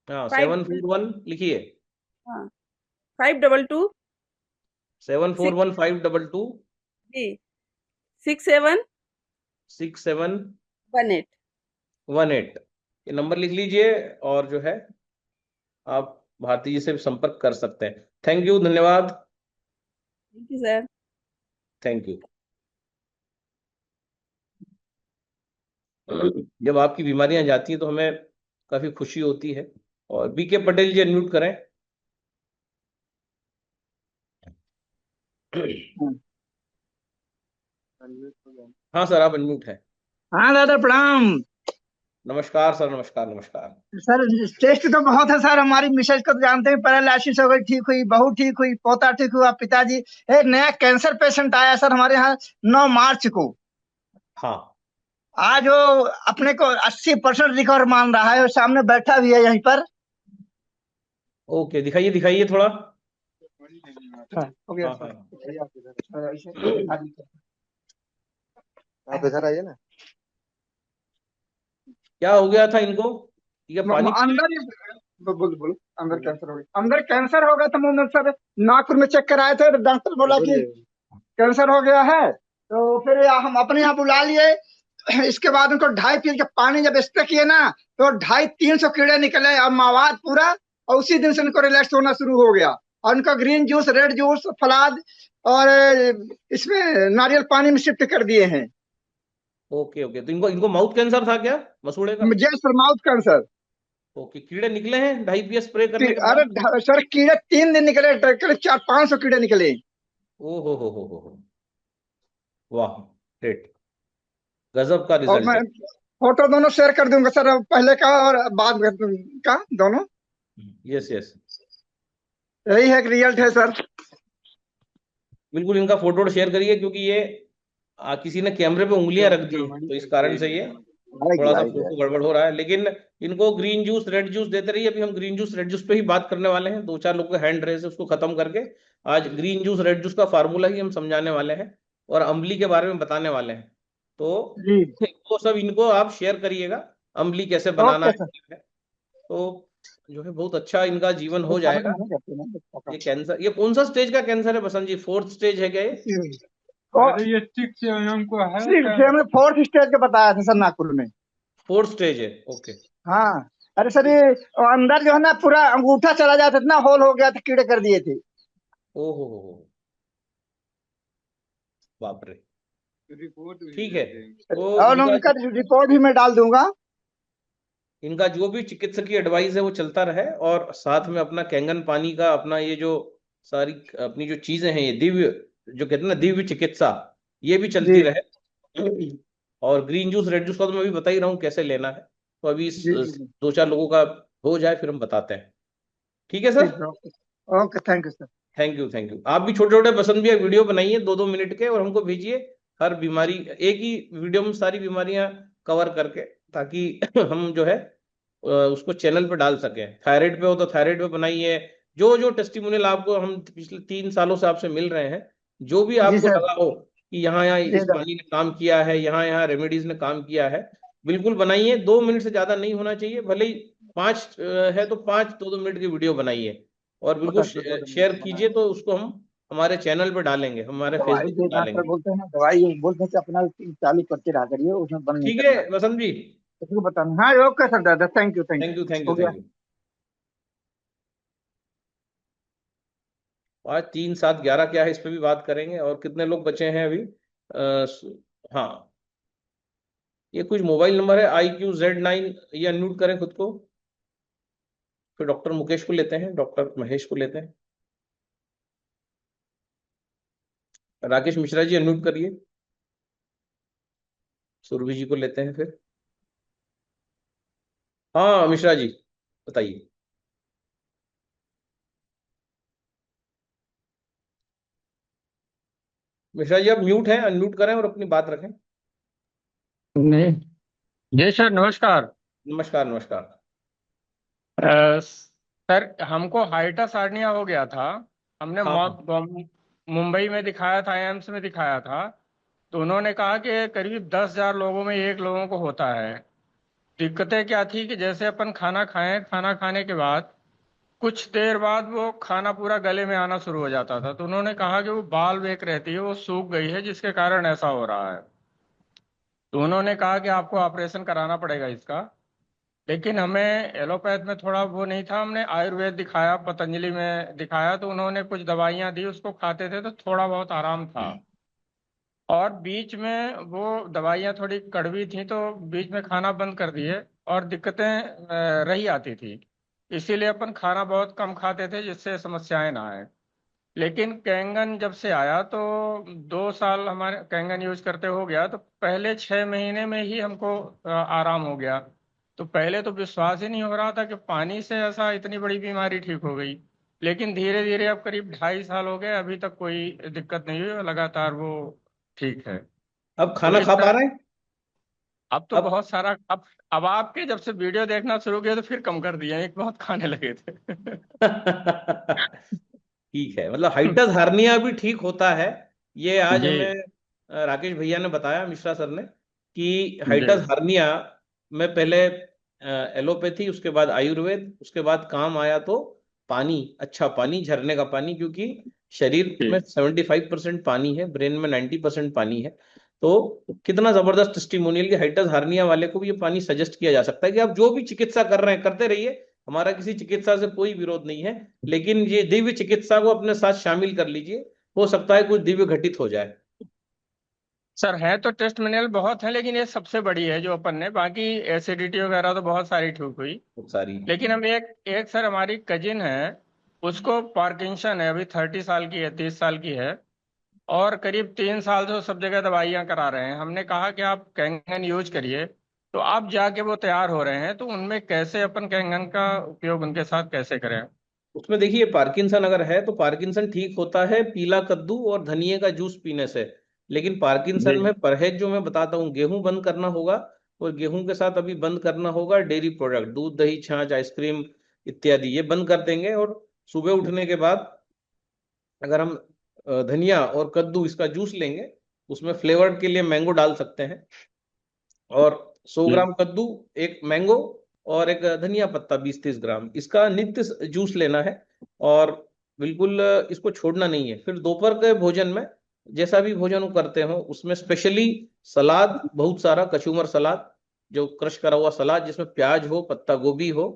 हाँ, फाइव 741 लिखिए। हाँ 522 सिक्स 741-522 जी 6718। 6718। ये नंबर लिख लीजिए और जो है आप भारती जी से संपर्क कर सकते हैं। थैंक यू, धन्यवाद। Thank you sir. Thank you. जब आपकी बीमारियां जाती हैं तो हमें काफी खुशी होती है। और बीके पटेल जी अनम्यूट करें। हाँ सर, आप अनम्यूट है। हाँ दादा प्रणाम। नमस्कार सर, नमस्कार नमस्कार। सर टेस्ट तो बहुत है सर, हमारी मिसेज को तो जानते हैं, पैरालिसिस हो गई, ठीक हुई, बहू ठीक हुई, पोता ठीक हुआ, पिताजी। एक नया कैंसर पेशेंट आया सर हमारे यहाँ 9 मार्च को। हाँ, आज वो अपने को 80% रिकवर मान रहा है और सामने बैठा भी है यहीं पर। ओके, दिखाइए दिखाइए थोड़ा। हो गया हाँ सर। हाँ। आप इधर आइए ना। क्या हो गया था इनको? ये पानी अंदर बोलो अंदर कैंसर हो गया, अंदर कैंसर हो गया था मुंह में सर। नागपुर में चेक कराए थे, डॉक्टर बोला कि कैंसर हो गया है। तो फिर हम अपने यहाँ बुला लिए। इसके बाद उनको 2.5 फीट का पानी जब स्प्रे किए ना, तो 250-300 कीड़े निकले और मवाद पूरा। और उसी दिन से उनको रिलैक्स होना शुरू हो गया। और उनको ग्रीन जूस, रेड जूस, फलाद और इसमें नारियल पानी में शिफ्ट कर दिए हैं। ओके ओके, तो इनको इनको माउथ कैंसर था क्या, मसूड़े का? Just mouth cancer. ओके, कीड़े निकले हैं 2.5 पीएस स्प्रे करने के अरे बाद? सर कीड़े 3 दिन निकले, करीब 400-500 कीड़े निकले। ओ हो, वाह, ग्रेट, गजब का और रिजल्ट मैं है। फोटो दोनों शेयर कर दूंगा सर, पहले का और बाद का दोनों। यस यस, यही है रिजल्ट है सर। बिल्कुल इनका फोटो शेयर करिए, क्योंकि ये किसी ने कैमरे पे उंगलियां रख दी तो इस कारण से ये थोड़ा सा फोटो गड़बड़ हो रहा है। लेकिन इनको ग्रीन जूस, रेड जूस देते रहिए। अभी हम ग्रीन जूस, रेड जूस पे ही बात करने वाले हैं। 2-4 लोग का हैंड रेस है, उसको खत्म करके आज ग्रीन जूस, रेड जूस का फार्मूला ही हम समझाने वाले हैं और अम्बली के बारे में बताने वाले हैं। तो जी वो सब इनको आप शेयर करिएगा, अम्बली कैसे बनाना ओके है। सर। तो जो है बहुत अच्छा इनका जीवन हो जाएगा। ये कैंसर, ये कौन सा स्टेज का कैंसर है बसंत जी? 4th स्टेज है क्या ये? अरे ये 6 को है, 4th स्टेज का बताया था सर नागपुर में। 4th स्टेज है, ओके। हाँ अरे सर ये अंदर जो है ना पूरा अंगूठा चला जाता था, इतना होल हो गया था, कीड़े कर दिए थे। ओ हो, बाप रे। ठीक है, तो और उनका रिपोर्ट भी मैं डाल दूंगा। इनका जो भी चिकित्सकीय एडवाइस है वो चलता रहे, और साथ में अपना कैंगन पानी का, अपना ये जो सारी अपनी जो चीजें हैं, ये दिव्य, जो कहते हैं ना दिव्य चिकित्सा, ये भी चलती जी रहे। और ग्रीन जूस, रेड जूस का तो मैं अभी बता ही रहा हूँ कैसे लेना है। तो अभी जी जी 2-4 लोगों का हो जाए, फिर हम बताते हैं। ठीक है sir. Okay thank you sir. Thank you, thank you. आप भी छोटे छोटे पसंद भी वीडियो बनाइए 2-2 मिनट के, और हमको भेजिए। हर बीमारी एक ही वीडियो में सारी बीमारियां कवर करके, ताकि हम जो है उसको चैनल पे डाल सके। थायराइड पे हो तो थायराइड पे बनाइए। जो जो टेस्टिमोनियल आपको हम पिछले 3 सालों से आपसे मिल रहे हैं, जो भी जी आपको सर। लगा हो कि यहाँ यहाँ जी इस सर। पानी ने काम किया है, यहाँ यहाँ रेमेडीज ने काम किया है, बिल्कुल बनाइए। 2 मिनट से ज्यादा नहीं होना चाहिए, भले ही 5 है तो 5 2-2 मिनट की वीडियो बनाइए। और बिल्कुल शेयर कीजिए, तो उसको हम हमारे चैनल पे डालेंगे, हमारे दवाई फेसबुक पे देना सर, डालेंगे। बोलते हैं ना दवाई बोलते हैं कि अपना चालू करते रहा करिए, उसमें बंद नहीं ठीक करना। है बसंत जी। इसको बताना। हाँ ओके सर दादा, thank you thank you, thank you, हो गया। Thank you. आज 3-7-11 क्या है, इस पे भी बात करेंगे। और कितने लोग बचे हैं अभी? हाँ, ये कुछ मोबाइल नंबर है IQZ9, ये अनम्यूट करें खुद को। फिर डॉक्टर मुकेश को लेते हैं, डॉक्टर महेश को लेते हैं। राकेश मिश्रा जी अनम्यूट करिए। सुरभि जी को लेते हैं फिर। हाँ मिश्रा जी, बताइए। मिश्रा जी आप म्यूट हैं, अनम्यूट करें और अपनी बात रखें। नहीं। जी सर नमस्कार। नमस्कार नमस्कार। सर हमको हाइटा सार्निया हो गया था। हमने हाँ हाँ। मुंबई में दिखाया था, एम्स में दिखाया था। तो उन्होंने कहा कि करीब 10,000 लोगों में एक लोगों को होता है। दिक्कतें क्या थी कि जैसे अपन खाना खाएं, खाना खाने के बाद कुछ देर बाद वो खाना पूरा गले में आना शुरू हो जाता था। तो उन्होंने कहा कि वो बाल वेक रहती है, वो सूख गई है, जिसके कारण ऐसा हो रहा है। तो उन्होंने कहा कि आपको ऑपरेशन कराना पड़ेगा इसका। लेकिन हमें एलोपैथ में थोड़ा वो नहीं था, हमने आयुर्वेद दिखाया, पतंजलि में दिखाया, तो उन्होंने कुछ दवाइयां दी, उसको खाते थे तो थोड़ा बहुत आराम था। और बीच में वो दवाइयां थोड़ी कड़वी थी तो बीच में खाना बंद कर दिए और दिक्कतें रही आती थी। इसीलिए अपन खाना बहुत कम खाते थे जिससे समस्याएं ना आए। लेकिन कैंगन जब से आया तो 2 साल हमारे कैंगन यूज करते हो गया, तो पहले 6 महीने में ही हमको आराम हो गया। तो पहले तो विश्वास ही नहीं हो रहा था कि पानी से ऐसा इतनी बड़ी बीमारी ठीक हो गई। लेकिन धीरे धीरे अब करीब 2.5 साल हो गए, अभी तक कोई दिक्कत नहीं हुई और लगातार वो ठीक है। अब तो खाना इस खा पा तरह रहे हैं? अब तो अब बहुत सारा, अब आपके जब से वीडियो देखना शुरू किया तो फिर कम कर दिया, एक बहुत खाने लगे थे। ठीक है, मतलब हाइटस हार्निया भी ठीक होता है। ये आज जी हमें राकेश भैया ने बताया, मिश्रा सर ने, कि जी हाइटस हार्निया में पहले एलोपैथी, उसके बाद आयुर्वेद, उसके बाद काम आया तो पानी, अच्छा पानी, झरने का पानी, क्योंकि शरीर में जी 75% पानी है, ब्रेन में 90% पानी है। तो कितना जबरदस्त टेस्टिमोनियल कि हाइटस हार्निया वाले को भी ये पानी सजेस्ट किया जा सकता है कि आप जो भी चिकित्सा कर रहे हैं करते रहिए, हमारा किसी चिकित्सा से कोई विरोध नहीं है, लेकिन ये दिव्य चिकित्सा को अपने साथ शामिल कर लीजिए, हो सकता है कुछ दिव्य घटित हो जाए। सर, है तो टेस्ट मैनुअल बहुत है, लेकिन ये सबसे बड़ी है जो अपन ने, बाकी एसिडिटी वगैरह तो बहुत सारी ठीक हुई। बहुत सारी। लेकिन हम एक एक सर, हमारी कजिन है, उसको पार्किंसन है, अभी 30 साल की है, 30 साल की है, और करीब 3 साल से वो सब जगह दवाइयाँ करा रहे हैं। हमने कहा कि आप कैंगन यूज करिए, तो आप जाके वो तैयार हो रहे हैं, तो उनमें कैसे अपन कैंगन का उपयोग उनके साथ कैसे करें? उसमें देखिए, पार्किंसन अगर है तो पार्किंसन ठीक होता है पीला कद्दू और धनिए का जूस पीने से। लेकिन पार्किंसन जी में परहेज जो मैं बताता हूँ, गेहूं बंद करना होगा, और गेहूं के साथ अभी बंद करना होगा डेयरी प्रोडक्ट, दूध, दही, छाछ, आइसक्रीम इत्यादि, ये बंद कर देंगे। और सुबह उठने के बाद अगर हम धनिया और कद्दू इसका जूस लेंगे, उसमें फ्लेवर के लिए मैंगो डाल सकते हैं, और 100 जी ग्राम कद्दू, एक मैंगो, और एक धनिया पत्ता 20-30 ग्राम, इसका नित्य जूस लेना है। और बिल्कुल इसको छोड़ना नहीं है। फिर दोपहर के भोजन में जैसा भी भोजन वो करते हो, उसमें स्पेशली सलाद, बहुत सारा कचूमर सलाद, जो क्रश करा हुआ सलाद जिसमें प्याज हो, पत्ता गोभी हो,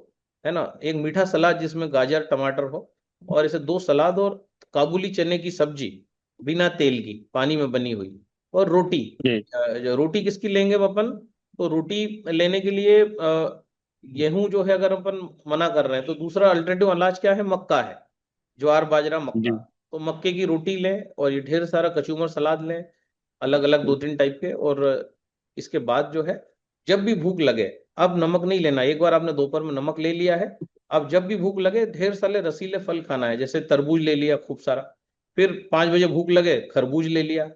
है ना, एक मीठा सलाद जिसमें गाजर टमाटर हो, और ऐसे 2 सलाद, और काबुली चने की सब्जी बिना तेल की, पानी में बनी हुई, और रोटी। जी जो रोटी किसकी लेंगे अब अपन, तो रोटी लेने के लिए गेहूं जो है अगर अपन मना कर रहे हैं, तो दूसरा अल्टरनेटिव अनाज क्या है, मक्का है, ज्वार बाजरा मक्का। जी तो मक्के की रोटी लें, और ये ढेर सारा कचूमर सलाद लें, अलग अलग 2-3 टाइप के। और इसके बाद जो है, जब भी भूख लगे, अब नमक नहीं लेना, एक बार आपने दोपहर में नमक ले लिया है, अब जब भी भूख लगे ढेर सारे रसीले फल खाना है, जैसे तरबूज ले लिया खूब सारा, फिर 5 बजे भूख लगे खरबूज ले लिया,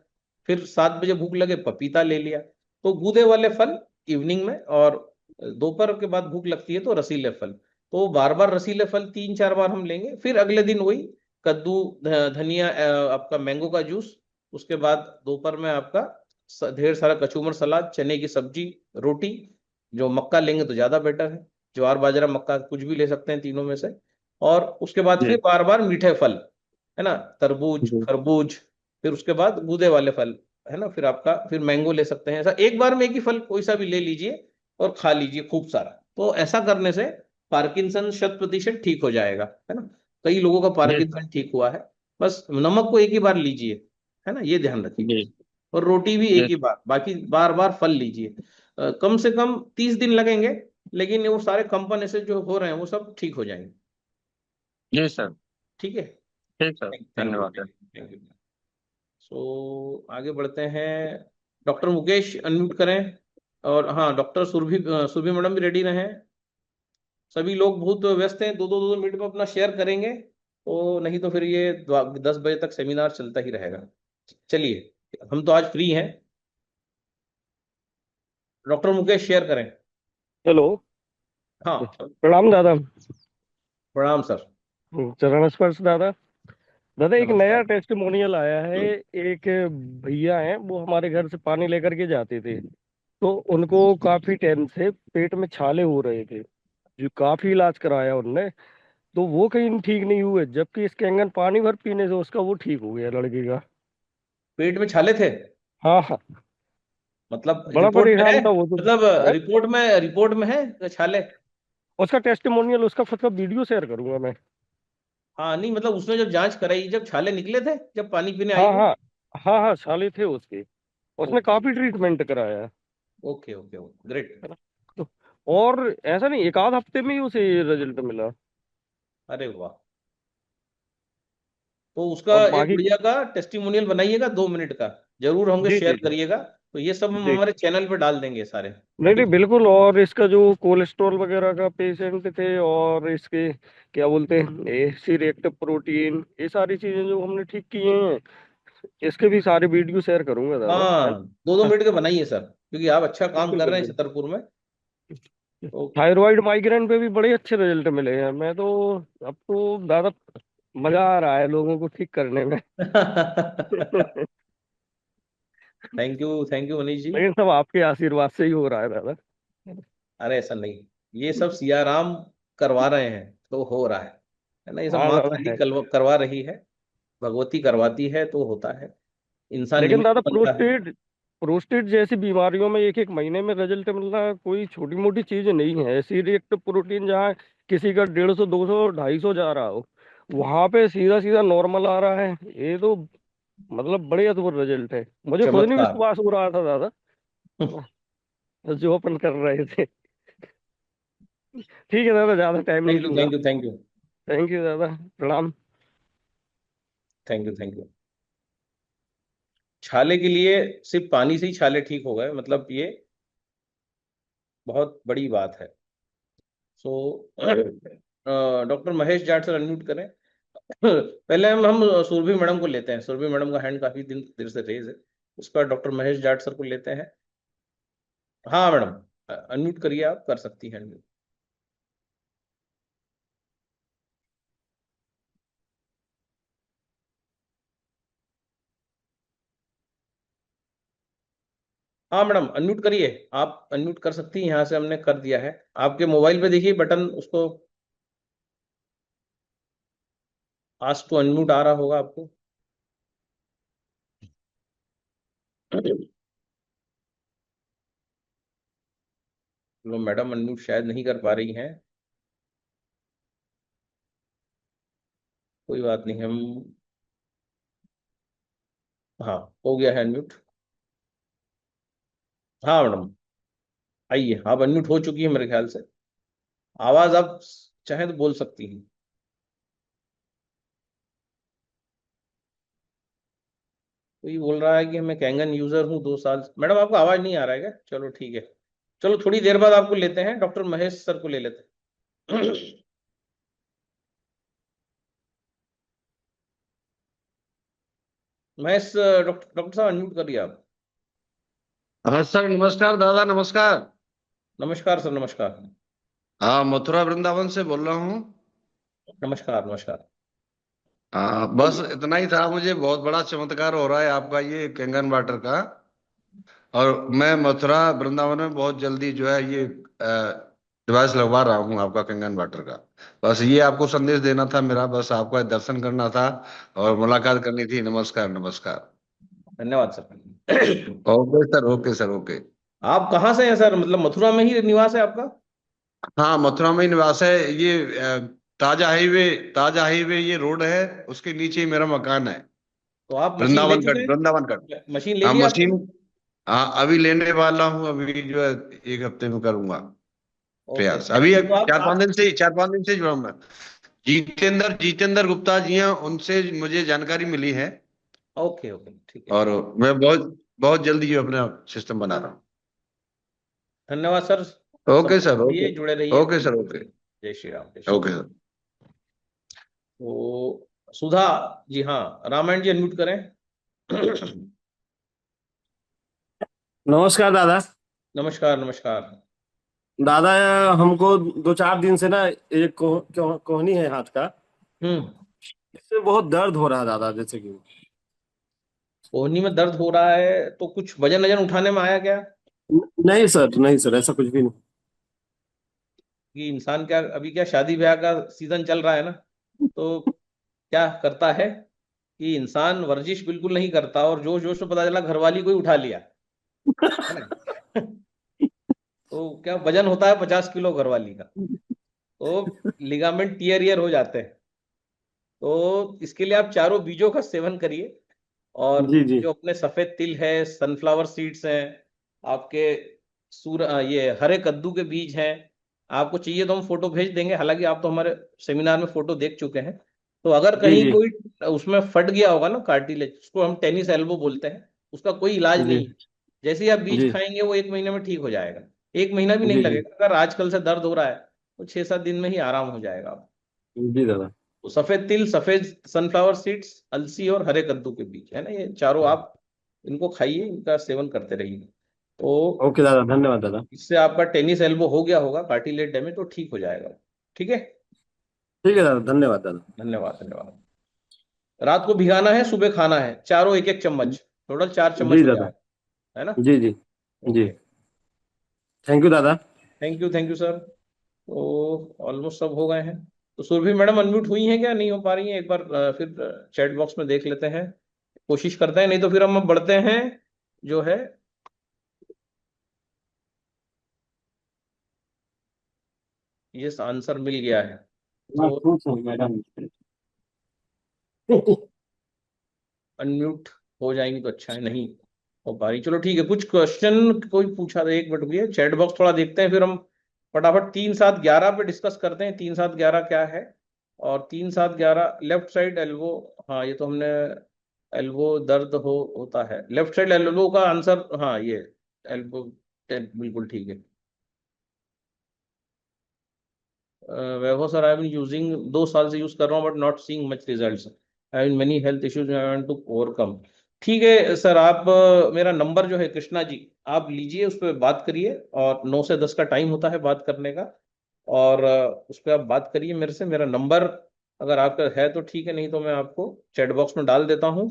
फिर 7 बजे भूख लगे पपीता ले लिया। तो गूदे वाले फल इवनिंग में, और दोपहर के बाद भूख लगती है तो रसीले फल। तो बार बार रसीले फल 3-4 बार हम लेंगे, फिर अगले दिन वही कद्दू, धनिया, आपका मैंगो का जूस, उसके बाद दोपहर में आपका ढेर सारा कचूमर सलाद, चने की सब्जी, रोटी। जो मक्का लेंगे तो ज्यादा बेटर है, ज्वार बाजरा मक्का कुछ भी ले सकते हैं तीनों में से। और उसके बाद फिर जी बार बार मीठे फल, है ना, तरबूज, जी खरबूज, फिर उसके बाद गूदे वाले फल, है ना, फिर आपका फिर मैंगो ले सकते हैं। ऐसा एक बार में एक ही फल कोई सा भी ले लीजिए और खा लीजिए खूब सारा। तो ऐसा करने से पार्किंसन 100% ठीक हो जाएगा, है ना। कई लोगों का जी पार्किंसन ठीक हुआ है। बस नमक को एक ही बार लीजिए, है ना, ये ध्यान रखिए। जी और रोटी भी एक जी ही बार, बाकी बार बार फल लीजिए। कम से कम 30 दिन लगेंगे, लेकिन वो सारे कंपन ऐसे जो हो रहे हैं वो सब ठीक हो जाएंगे। जी सर, ठीक है। ठीक सर, थैंक यू, धन्यवाद thank sir. You, thank you. So आगे बढ़ते हैं। डॉक्टर मुकेश अनम्यूट करें। और हाँ, डॉक्टर सुरभि, सुरभि मैडम भी रेडी रहें। सभी लोग बहुत व्यस्त हैं, 2-2 मिनट में अपना शेयर करेंगे, तो नहीं तो फिर ये 10 बजे तक सेमिनार चलता ही रहेगा। चलिए, हम तो आज फ्री हैं। डॉक्टर मुकेश शेयर करें। हेलो। हाँ, प्रणाम दादा। प्रणाम सर। चरण स्पर्श दादा। दादा, एक नया नमस्कार। टेस्टिमोनियल आया है। एक भैया हैं, वो हमारे घर से पानी लेकर के जाते थे, तो उनको काफी टाइम से पेट में छाले हो रहे थे, जो काफी इलाज कराया उनने, तो वो कहीं ठीक नहीं हुए, जबकि इस कैंगन पानी भर पीने से उसका वो ठीक हो गया लड़के का। पेट में छाले थे? हाँ हाँ। मतलब बड़ा रिपोर्ट में है? परेशान था वो तो। मतलब हैं? रिपोर्ट में है छाले? उसका टेस्टिमोनियल, उसका खुद का वीडियो शेयर करूंगा मैं। हाँ नहीं मतलब उसने जब जांच कराई, जब छाले निकले थे, जब पानी पीने आई हाँ वो। हाँ हाँ हाँ, छाले थे उसके। उसने ओके काफी ट्रीटमेंट कराया है। Okay okay okay great. है ना? तो और ऐसा नहीं, एक आध हफ्ते में ही उसे रिजल्ट मिला। अरे वाह। तो उसका और एक बाकी, बढ़िया का टेस्टिमोनियल बनाइएगा 2 मिनट का, जरूर हमको जी शेयर जी जी करिएगा, तो ये सब हम जी, हमारे चैनल पे डाल देंगे सारे। नहीं नहीं ठीक। बिल्कुल। और इसका जो कोलेस्ट्रॉल वगैरह का पेशेंट थे, और इसके क्या बोलते हैं, सी रिएक्टिव प्रोटीन, ये सारी चीजें जो हमने ठीक की हैं, इसके भी सारे वीडियो शेयर करूंगा दादा। है हाँ 2-2 मिनट के ना? बनाइए सर, क्योंकि आप अच्छा काम बिल्कुल कर रहे हैं बिल्कुल। छतरपुर में। तो थायराइड माइग्रेन पे भी बड़े अच्छे रिजल्ट मिले हैं। मैं तो अब तो दादा मजा आ रहा है लोगों को ठीक करने में। Thank you Manish ji. लेकिन सब आपके आशीर्वाद से ही हो रहा है दादा। अरे ऐसा नहीं, ये सब सियाराम करवा रहे हैं तो हो रहा है ना, ये सब हाँ माँ दादा काली है। करवा रही है, भगवती करवाती है तो होता है, इंसान लेकिन निमित्त दादा बनता है। प्रोस्टेट प्रोस्टेट जैसी बीमारियों में एक एक महीने में रिजल्ट मिलना कोई छोटी मोटी चीज नहीं है। ऐसी रिएक्टिव प्रोटीन जहाँ किसी का 150, 200, 250 जा रहा हो, वहां पे सीधा सीधा नॉर्मल आ रहा है। ये तो मतलब बड़े अद्भुत रिजल्ट है। मुझे खुद नहीं चमत्कार। विश्वास हो रहा था दादा, जो अपन कर रहे थे। ठीक है दादा, ज्यादा टाइम नहीं थैंक यू लूंगा। Thank you thank you thank you दादा, प्रणाम। Thank you thank you. छाले के लिए सिर्फ पानी से ही छाले ठीक हो गए, मतलब ये बहुत बड़ी बात है। So doctor Mahesh Jat sir unmute करें। पहले हम सुरभि मैडम को लेते हैं, सुरभि मैडम का हैंड काफी दिन देर से रेज है, उसका डॉक्टर महेश जाट सर को लेते हैं। हाँ मैडम, अनम्यूट करिए, आप कर सकती हैं unmute। हाँ मैडम अनम्यूट करिए, आप अनम्यूट कर सकती हैं, यहाँ से हमने कर दिया है। आपके मोबाइल पे देखिए बटन, उसको आस्क टू अनम्यूट आ रहा होगा आपको। लो मैडम अनम्यूट शायद नहीं कर पा रही हैं, कोई बात नहीं, हम हाँ हो गया है अनम्यूट। हाँ मैडम आइए, आप अनम्यूट हो चुकी है मेरे ख्याल से, आवाज आप चाहे तो बोल सकती हैं। कोई बोल रहा है कि मैं कैंगन यूजर हूँ 2 साल मैडम, आपको आवाज नहीं आ रहा है क्या? चलो ठीक है, चलो थोड़ी देर बाद आपको लेते हैं, डॉक्टर महेश सर को ले लेते हैं। महेश डॉक्टर साहब अनम्यूट करिए आप। हाँ सर, नमस्कार दादा, नमस्कार। नमस्कार सर, नमस्कार। हाँ, मथुरा वृंदावन से बोल रहा हूँ। नमस्कार नमस्कार। हाँ, बस बोलिए। इतना ही था। मुझे बहुत बड़ा चमत्कार हो रहा है आपका ये कैंगन वाटर का। और मैं मथुरा वृंदावन में बहुत जल्दी जो है ये डिवाइस लगवा रहा हूँ आपका कैंगन वाटर का। बस ये आपको संदेश देना था मेरा, बस आपका दर्शन करना था और मुलाकात करनी थी। नमस्कार नमस्कार। धन्यवाद sir. Okay sir, okay sir, okay. आप कहाँ से हैं सर, मतलब मथुरा में ही निवास है आपका? हाँ, मथुरा में ही निवास है। ये ताजा हाईवे ये रोड है, उसके नीचे ही मेरा मकान है। तो आप मशीन ले वृंदावन चुके कट, वृंदावन कट। हैं, मशीन ले हाँ, लिया आपने? मशीन। हाँ, अभी लेने वाला हूँ। अभी जो है 1 हफ्ते में करूंगा ओके प्रयास। थैंक अभी यू। तो चार आप पांच दिन से ही 4-5 दिन से जुड़ा हूं मैं। जितेंद्र जितेंद्र गुप्ता जी हैं, उनसे मुझे जानकारी मिली है। ओके ओके ठीक है। और मैं बहुत बहुत जल्दी जो अपना सिस्टम बना रहा हूँ। धन्यवाद sir, okay support sir, okay. करिए, जुड़े रहिए। Okay sir, okay. जय श्री राम, जय श्री राम। Okay sir. तो सुधा जी, हाँ रामायण जी अनम्यूट करें। नमस्कार दादा। नमस्कार नमस्कार। दादा, हमको 2-4 दिन से ना एक कोहनी है हाथ का, हम्म। इससे बहुत दर्द हो रहा है दादा। जैसे कि कोहनी में दर्द हो रहा है तो कुछ वजन वजन उठाने में आया क्या? नहीं सर, नहीं सर, ऐसा कुछ भी नहीं। कि इंसान क्या, अभी क्या शादी ब्याह का सीजन चल रहा है ना, तो क्या करता है कि इंसान वर्जिश बिल्कुल नहीं करता, और जोश जोश में पता चला घरवाली को ही उठा लिया, है ना। तो क्या वजन होता है 50 किलो घरवाली का, वो लिगामेंट टियर हो जाते हैं। तो इसके लिए आप चारों बीजों का सेवन करिए। और जी जी जो अपने सफेद तिल है, सनफ्लावर सीड्स हैं, आपके ये हरे कद्दू के बीज हैं, आपको चाहिए तो हम फोटो भेज देंगे। हालांकि आप तो हमारे सेमिनार में फोटो देख चुके हैं। तो अगर जी कहीं जी कोई उसमें फट गया होगा ना कार्टिलेज, उसको हम टेनिस एल्बो बोलते हैं, उसका कोई इलाज जी नहीं है। जैसे ही आप बीज जी खाएंगे वो 1 महीने में ठीक हो जाएगा। 1 महीना भी नहीं जी जी लगेगा। अगर आजकल से दर्द हो रहा है तो 6-7 दिन में ही आराम हो जाएगा। जी दादा। तो सफेद तिल, सफेद सनफ्लावर सीड्स, अलसी और हरे कद्दू के बीज है ना, ये चारों आप इनको खाइए, इनका सेवन करते रहिए। तो ओके दादा, धन्यवाद दादा। इससे आपका टेनिस एल्बो हो गया होगा, कार्टिलेज डैमेज, तो ठीक हो जाएगा। ठीक है। ठीक है दादा, धन्यवाद दादा। धन्यवाद धन्यवाद। रात को भिगाना है, सुबह खाना है, चारों 1-1 चम्मच, टोटल 4 चम्मच जी हो दादा। जाए, है ना। जी जी जी। ओके। थैंक यू दादा। Thank you sir. तो ऑलमोस्ट सब हो गए हैं। तो सुरभि मैडम अनम्यूट हुई हैं क्या, नहीं हो पा रही हैं? एक बार फिर चैट बॉक्स में देख लेते हैं, कोशिश करते हैं, नहीं तो फिर हम बढ़ते हैं जो है। ये आंसर मिल गया है हाँ, तो खुश हूँ मैडम। अनम्यूट हो जाएंगी तो अच्छा है, नहीं हो पा रही, चलो ठीक है। कुछ क्वेश्चन कोई पूछा था, 1 मिनट रुकिए, चैट बॉक्स थोड़ा देखते हैं, फिर हम फटाफट 3-7-11 पे डिस्कस करते हैं। 3-7-11 क्या है? और 3-7-11 लेफ्ट साइड एल्बो, हाँ ये तो हमने, एल्बो दर्द होता है, लेफ्ट साइड एल्बो का आंसर, हाँ ये एल्बो बिल्कुल ठीक है। Vaibhav sir, I been using 2 साल से यूज कर रहा हूँ but not seeing much results, I been many health issues I want to overcome. ठीक है सर, आप मेरा नंबर जो है कृष्णा जी, आप लीजिए, उस पर बात करिए, और 9 से 10 का टाइम होता है बात करने का। और उस पर आप बात करिए मेरे से। मेरा नंबर अगर आपका है तो ठीक है, नहीं तो मैं आपको चैट बॉक्स में डाल देता हूँ।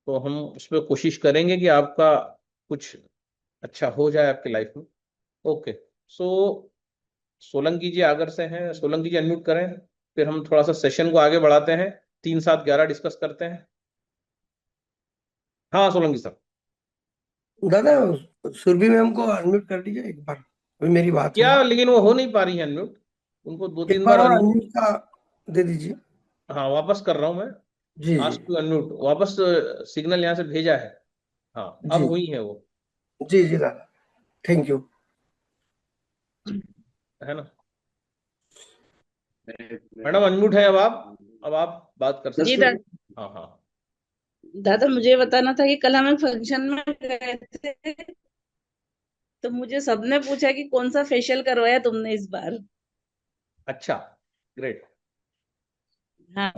तो हम उस पर कोशिश करेंगे कि आपका कुछ अच्छा हो जाए आपकी लाइफ में। ओके। सो सोलंकी जी आगर से हैं, सोलंकी जी अनम्यूट करें, फिर हम थोड़ा सा सेशन को आगे बढ़ाते हैं, 3-7-11 डिस्कस करते हैं। हाँ सोलंकी सर। दादा, सुरभि मैम को अनम्यूट कर दीजिए एक बार, अभी मेरी बात हुई। क्या, लेकिन वो हो नहीं पा रही है अनम्यूट, उनको दो एक तीन बार बार और अनम्यूट। अनम्यूट का दे दीजिए। हाँ वापस कर रहा हूँ मैं, जी जी आस्क टू अनम्यूट, वापस सिग्नल यहाँ से भेजा है। हाँ अब जी हुई है वो, जी जी दादा, थैंक यू। है ना। मैडम अनम्यूट है अब आप बात कर जी सकते दादा। हैं। हाँ हाँ। दादा, मुझे बताना था कि कल हम एक फंक्शन में गए थे, तो मुझे सबने पूछा कि कौन सा फेशियल करवाया तुमने इस बार। अच्छा, ग्रेट। हाँ।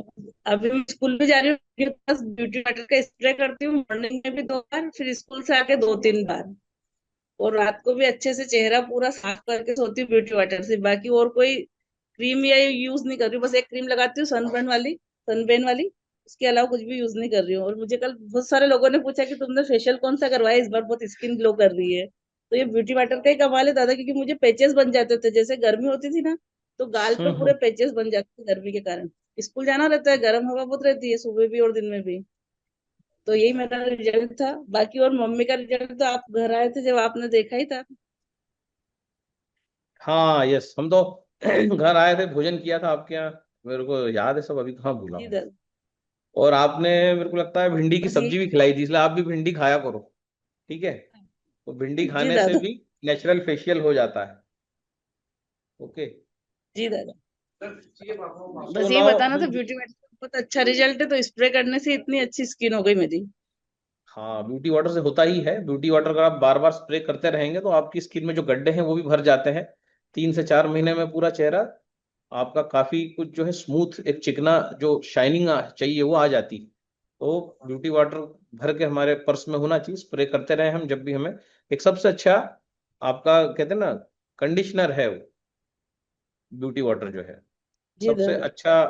अभी मैं स्कूल भी जा रही हूँ, मेरे पास ब्यूटी वाटर का स्प्रे करती हूँ, मॉर्निंग में भी 2 बार, फिर स्कूल से आके 2-3 बार, और रात को भी अच्छे से चेहरा पूरा साफ करके सोती हूँ ब्यूटी वाटर से। बाकी और कोई क्रीम या यूज नहीं कर रही हूँ, बस एक क्रीम लगाती हूँ सनबर्न वाली, उसके अलावा कुछ भी यूज नहीं कर रही हूँ। और मुझे कल बहुत सारे लोगों ने पूछा कि तुमने फेशियल कौन सा करवाया इस बार, बहुत स्किन ग्लो कर रही है। तो ये ब्यूटी वाटर का ही कमाल है दादा, क्योंकि मुझे पैचेस बन जाते थे, जैसे गर्मी होती थी ना, तो गाल पे पूरे हम्म। पैचेस बन जाते थे गर्मी के कारण। स्कूल जाना रहता है, गर्म हवा बहुत रहती है सुबह भी और दिन में भी। तो यही मेरा रिजल्ट था। बाकी और मम्मी का रिजल्ट तो आप घर आए थे जब आपने देखा ही था। हाँ यस, हम तो घर आए थे, भोजन किया था आपके यहाँ, मेरे को याद है सब, अभी कहाँ भूला जी हूँ। दादा। और आपने मेरे को लगता है भिंडी की बस यही। सब्जी भी खिलाई थी, इसलिए आप भी भिंडी खाया करो। ठीक है। तो भिंडी जी खाने से दादा। भी नेचुरल फेशियल हो जाता है। ओके। जी दादा। सो बस यही नाउ बताना था, हम, ब्यूटी में बहुत अच्छा रिजल्ट है, तो स्प्रे करने से इतनी अच्छी स्किन हो गई मेरी। हाँ ब्यूटी वाटर से होता ही है। ब्यूटी वाटर अगर आप बार बार स्प्रे करते रहेंगे तो आपकी स्किन में जो गड्ढे हैं वो भी भर जाते हैं। 3 से 4 महीने में पूरा चेहरा आपका काफी कुछ जो है स्मूथ, एक चिकना जो शाइनिंग चाहिए वो आ जाती। तो ब्यूटी वाटर भर के हमारे पर्स में होना चाहिए, स्प्रे करते रहे हम जब भी हमें। एक सबसे अच्छा आपका कहते हैं ना कंडीशनर है वो, ब्यूटी वाटर जो है जी सबसे दादा। अच्छा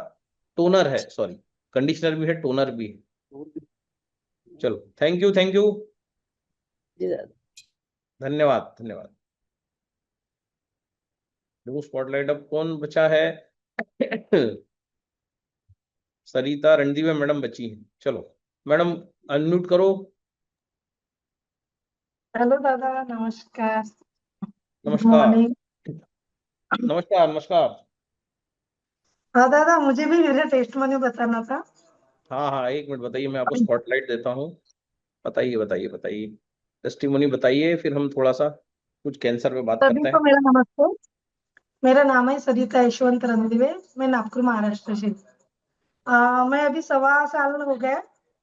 टोनर है, सॉरी, कंडीशनर भी है, टोनर भी है। चलो थैंक यू, जी दादा। धन्यवाद धन्यवाद। देखो स्पॉटलाइट अब कौन बचा है? सरिता रणदीवे मैडम बची हैं। चलो मैडम अनम्यूट करो। हेलो दादा, नमस्कार। गुड नमस्कार। मॉर्निंग। नमस्कार नमस्कार। हाँ दादा, मुझे भी मेरा टेस्ट मेन्यू बताना था। हाँ हाँ, एक मिनट बताइए, मैं आपको स्पॉटलाइट देता हूँ। बताइए बताइए बताइए, टेस्टिमोनी बताइए, फिर हम थोड़ा सा कुछ कैंसर पे बात सभी करते को हैं। मेरा नमस्ते। मेरा नाम है सरिता यशवंत रणदिवे। मैं नागपुर महाराष्ट्र से। मैं अभी 1.25 साल हो गया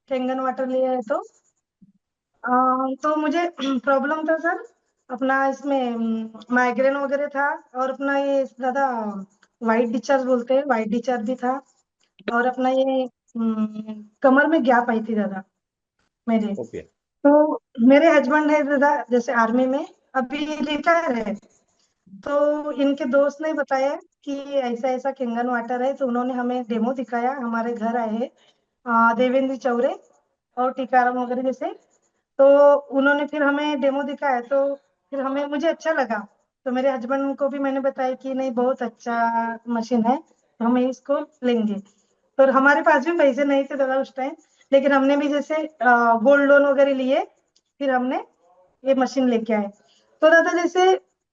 कैंगन वाटर लिया है। तो मुझे प्रॉब्लम था सर, अपना इसमें माइग्रेन वगैरह था, और अपना ये दादा वाइट डिस्चार्ज बोलते हैं, वाइट डिस्चार्ज भी था, और अपना ये कमर में गैप आई थी दादा मेरे। ओके। तो मेरे हस्बैंड है दादा, जैसे आर्मी में अभी रिटायर है। तो इनके दोस्त ने बताया कि ऐसा ऐसा किंगन वाटर है, तो उन्होंने हमें डेमो दिखाया, हमारे घर आए हैं देवेंद्र चौरे और टीकाराम वगैरह जैसे। तो उन्होंने फिर हमें डेमो दिखाया, तो फिर हमें मुझे अच्छा लगा। तो मेरे हस्बैंड को भी मैंने बताया कि नहीं, बहुत अच्छा मशीन है, तो हमें इसको लेंगे। तो हमारे पास भी पैसे नहीं थे दादा उस टाइम, लेकिन हमने भी जैसे गोल्ड लोन वगैरह लिए, फिर हमने ये मशीन लेके आए। तो दादा जैसे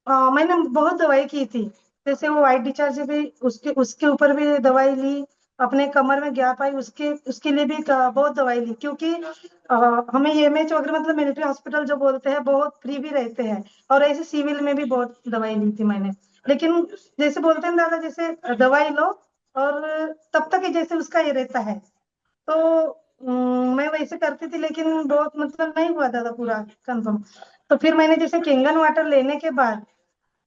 मैंने बहुत दवाई की थी, जैसे वो वाइट डिस्चार्ज भी, उसके उसके ऊपर भी दवाई ली, अपने कमर में गैप आई उसके उसके लिए भी बहुत दवाई ली, क्योंकि हमें एमएच वगैरह मतलब मिलिट्री हॉस्पिटल जो बोलते हैं बहुत फ्री भी रहते हैं, और ऐसे सिविल में भी बहुत दवाई ली थी मैंने। लेकिन जैसे बोलते हैं दादा, जैसे दवाई लो और तब तक ही जैसे उसका ये रहता है। तो मैं वैसे करती थी, लेकिन बहुत मतलब नहीं हुआ दादा पूरा कंफर्म। तो फिर मैंने जैसे किंगन वाटर लेने के बाद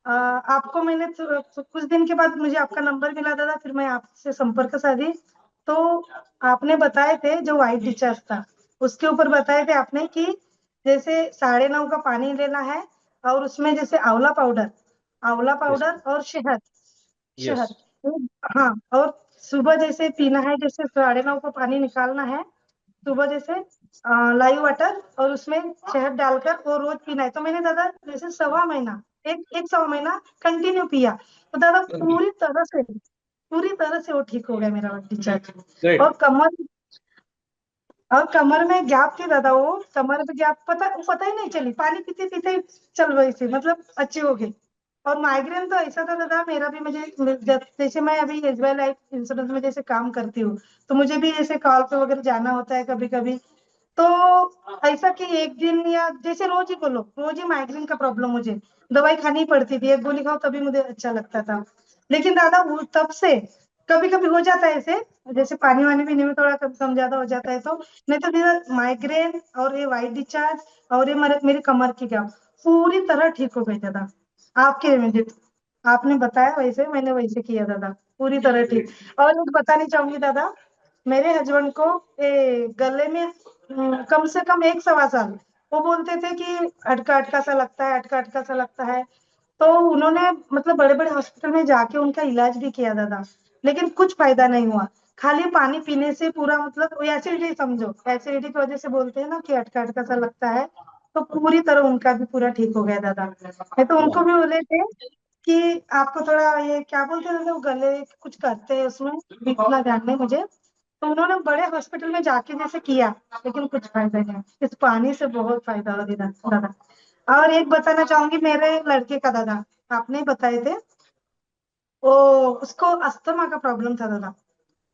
आपको मैंने कुछ दिन के बाद मुझे आपका नंबर मिला दादा, फिर मैं आपसे संपर्क साधी। तो आपने बताए थे जो व्हाइट डिस्चार्ज था, उसके ऊपर बताए थे आपने कि जैसे 9.5 का पानी लेना है, और उसमें जैसे आंवला यस पाउडर और शहद। यस। शहद, हाँ, और सुबह जैसे पीना है, जैसे 9.5 का पानी निकालना है सुबह, जैसे लाइव वाटर, और उसमें शहद डालकर वो रोज पीना है। तो मैंने दादा जैसे 1.25 महीना, एक 1.25 महीना कंटिन्यू पिया, तो दादा पूरी तरह से वो ठीक हो गया मेरा डिस्चार्ज। ग्रेट। और कमर में गैप थी दादा, वो कमर में गैप पता ही नहीं चली, पानी पीते पीते ही चल रही थी, मतलब अच्छी हो गई। और माइग्रेन तो ऐसा था दादा मेरा भी, जैसे मैं अभी एसबीआई लाइफ इंश्योरेंस में जैसे काम करती हूँ, तो मुझे भी जैसे कॉल पे वगैरह जाना होता है कभी कभी। तो ऐसा कि एक दिन या जैसे रोज ही बोलो, रोज ही माइग्रेन का प्रॉब्लम, मुझे दवाई खानी पड़ती थी, एक गोली खाओ तभी मुझे अच्छा लगता था। लेकिन दादा वो तब से कभी कभी हो जाता है ऐसे, जैसे पानी वानी पीने में थोड़ा कम ज्यादा हो जाता है, तो नहीं तो मेरा माइग्रेन और ये वाइट डिस्चार्ज और ये मेरी कमर की क्या पूरी तरह ठीक हो गई दादा। आपके मुझे आपने बताया वैसे मैंने वैसे किया दादा, पूरी तरह ठीक। और एक बतानी चाहूंगी दादा, मेरे हस्बैंड को गले में कम से कम 1 सवा साल वो बोलते थे कि अटका अटका सा लगता है, अटका अटका सा लगता है। तो उन्होंने मतलब बड़े बड़े हॉस्पिटल में जाके उनका इलाज भी किया दादा, लेकिन कुछ फायदा नहीं हुआ। खाली पानी पीने से पूरा मतलब एसिडिटी, समझो एसिडिटी की वजह से बोलते हैं ना कि अटका अटका सा लगता है, तो पूरी तरह उनका भी पूरा ठीक हो गया दादा। मैं तो उनको वाह। भी बोले थे कि आपको थोड़ा ये क्या बोलते हैं वो गले कुछ करते हैं उसमें, इतना ध्यान नहीं मुझे। तो उन्होंने बड़े हॉस्पिटल में जाके जैसे किया, लेकिन कुछ फायदा नहीं। इस पानी से बहुत फायदा हो गया दादा। और एक बताना चाहूंगी मेरे लड़के का दादा, आपने बताए थे वो, उसको अस्थमा का प्रॉब्लम था दादा।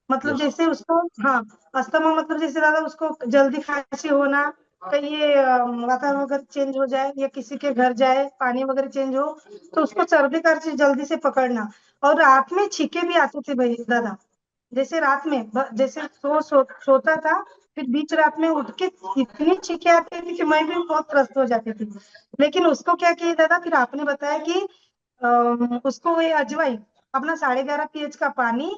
मतलब यस। जैसे उसको, हाँ, अस्थमा मतलब जैसे दादा उसको जल्दी खांसी होना, कहीं ये वातावरण वगैरह चेंज हो जाए या किसी के घर जाए पानी वगैरह चेंज हो, तो उसको सर्दी खांसी जल्दी से पकड़ना। और रात में छींके भी आते थे भाई दादा, जैसे रात में जैसे सोता था, फिर बीच रात में उठ के इतनी छींके आती थी कि मैं भी बहुत त्रस्त हो जाती थी। लेकिन उसको क्या किया दादा, फिर आपने बताया कि उसको ये अजवाइन, अपना 11.5 pH का पानी,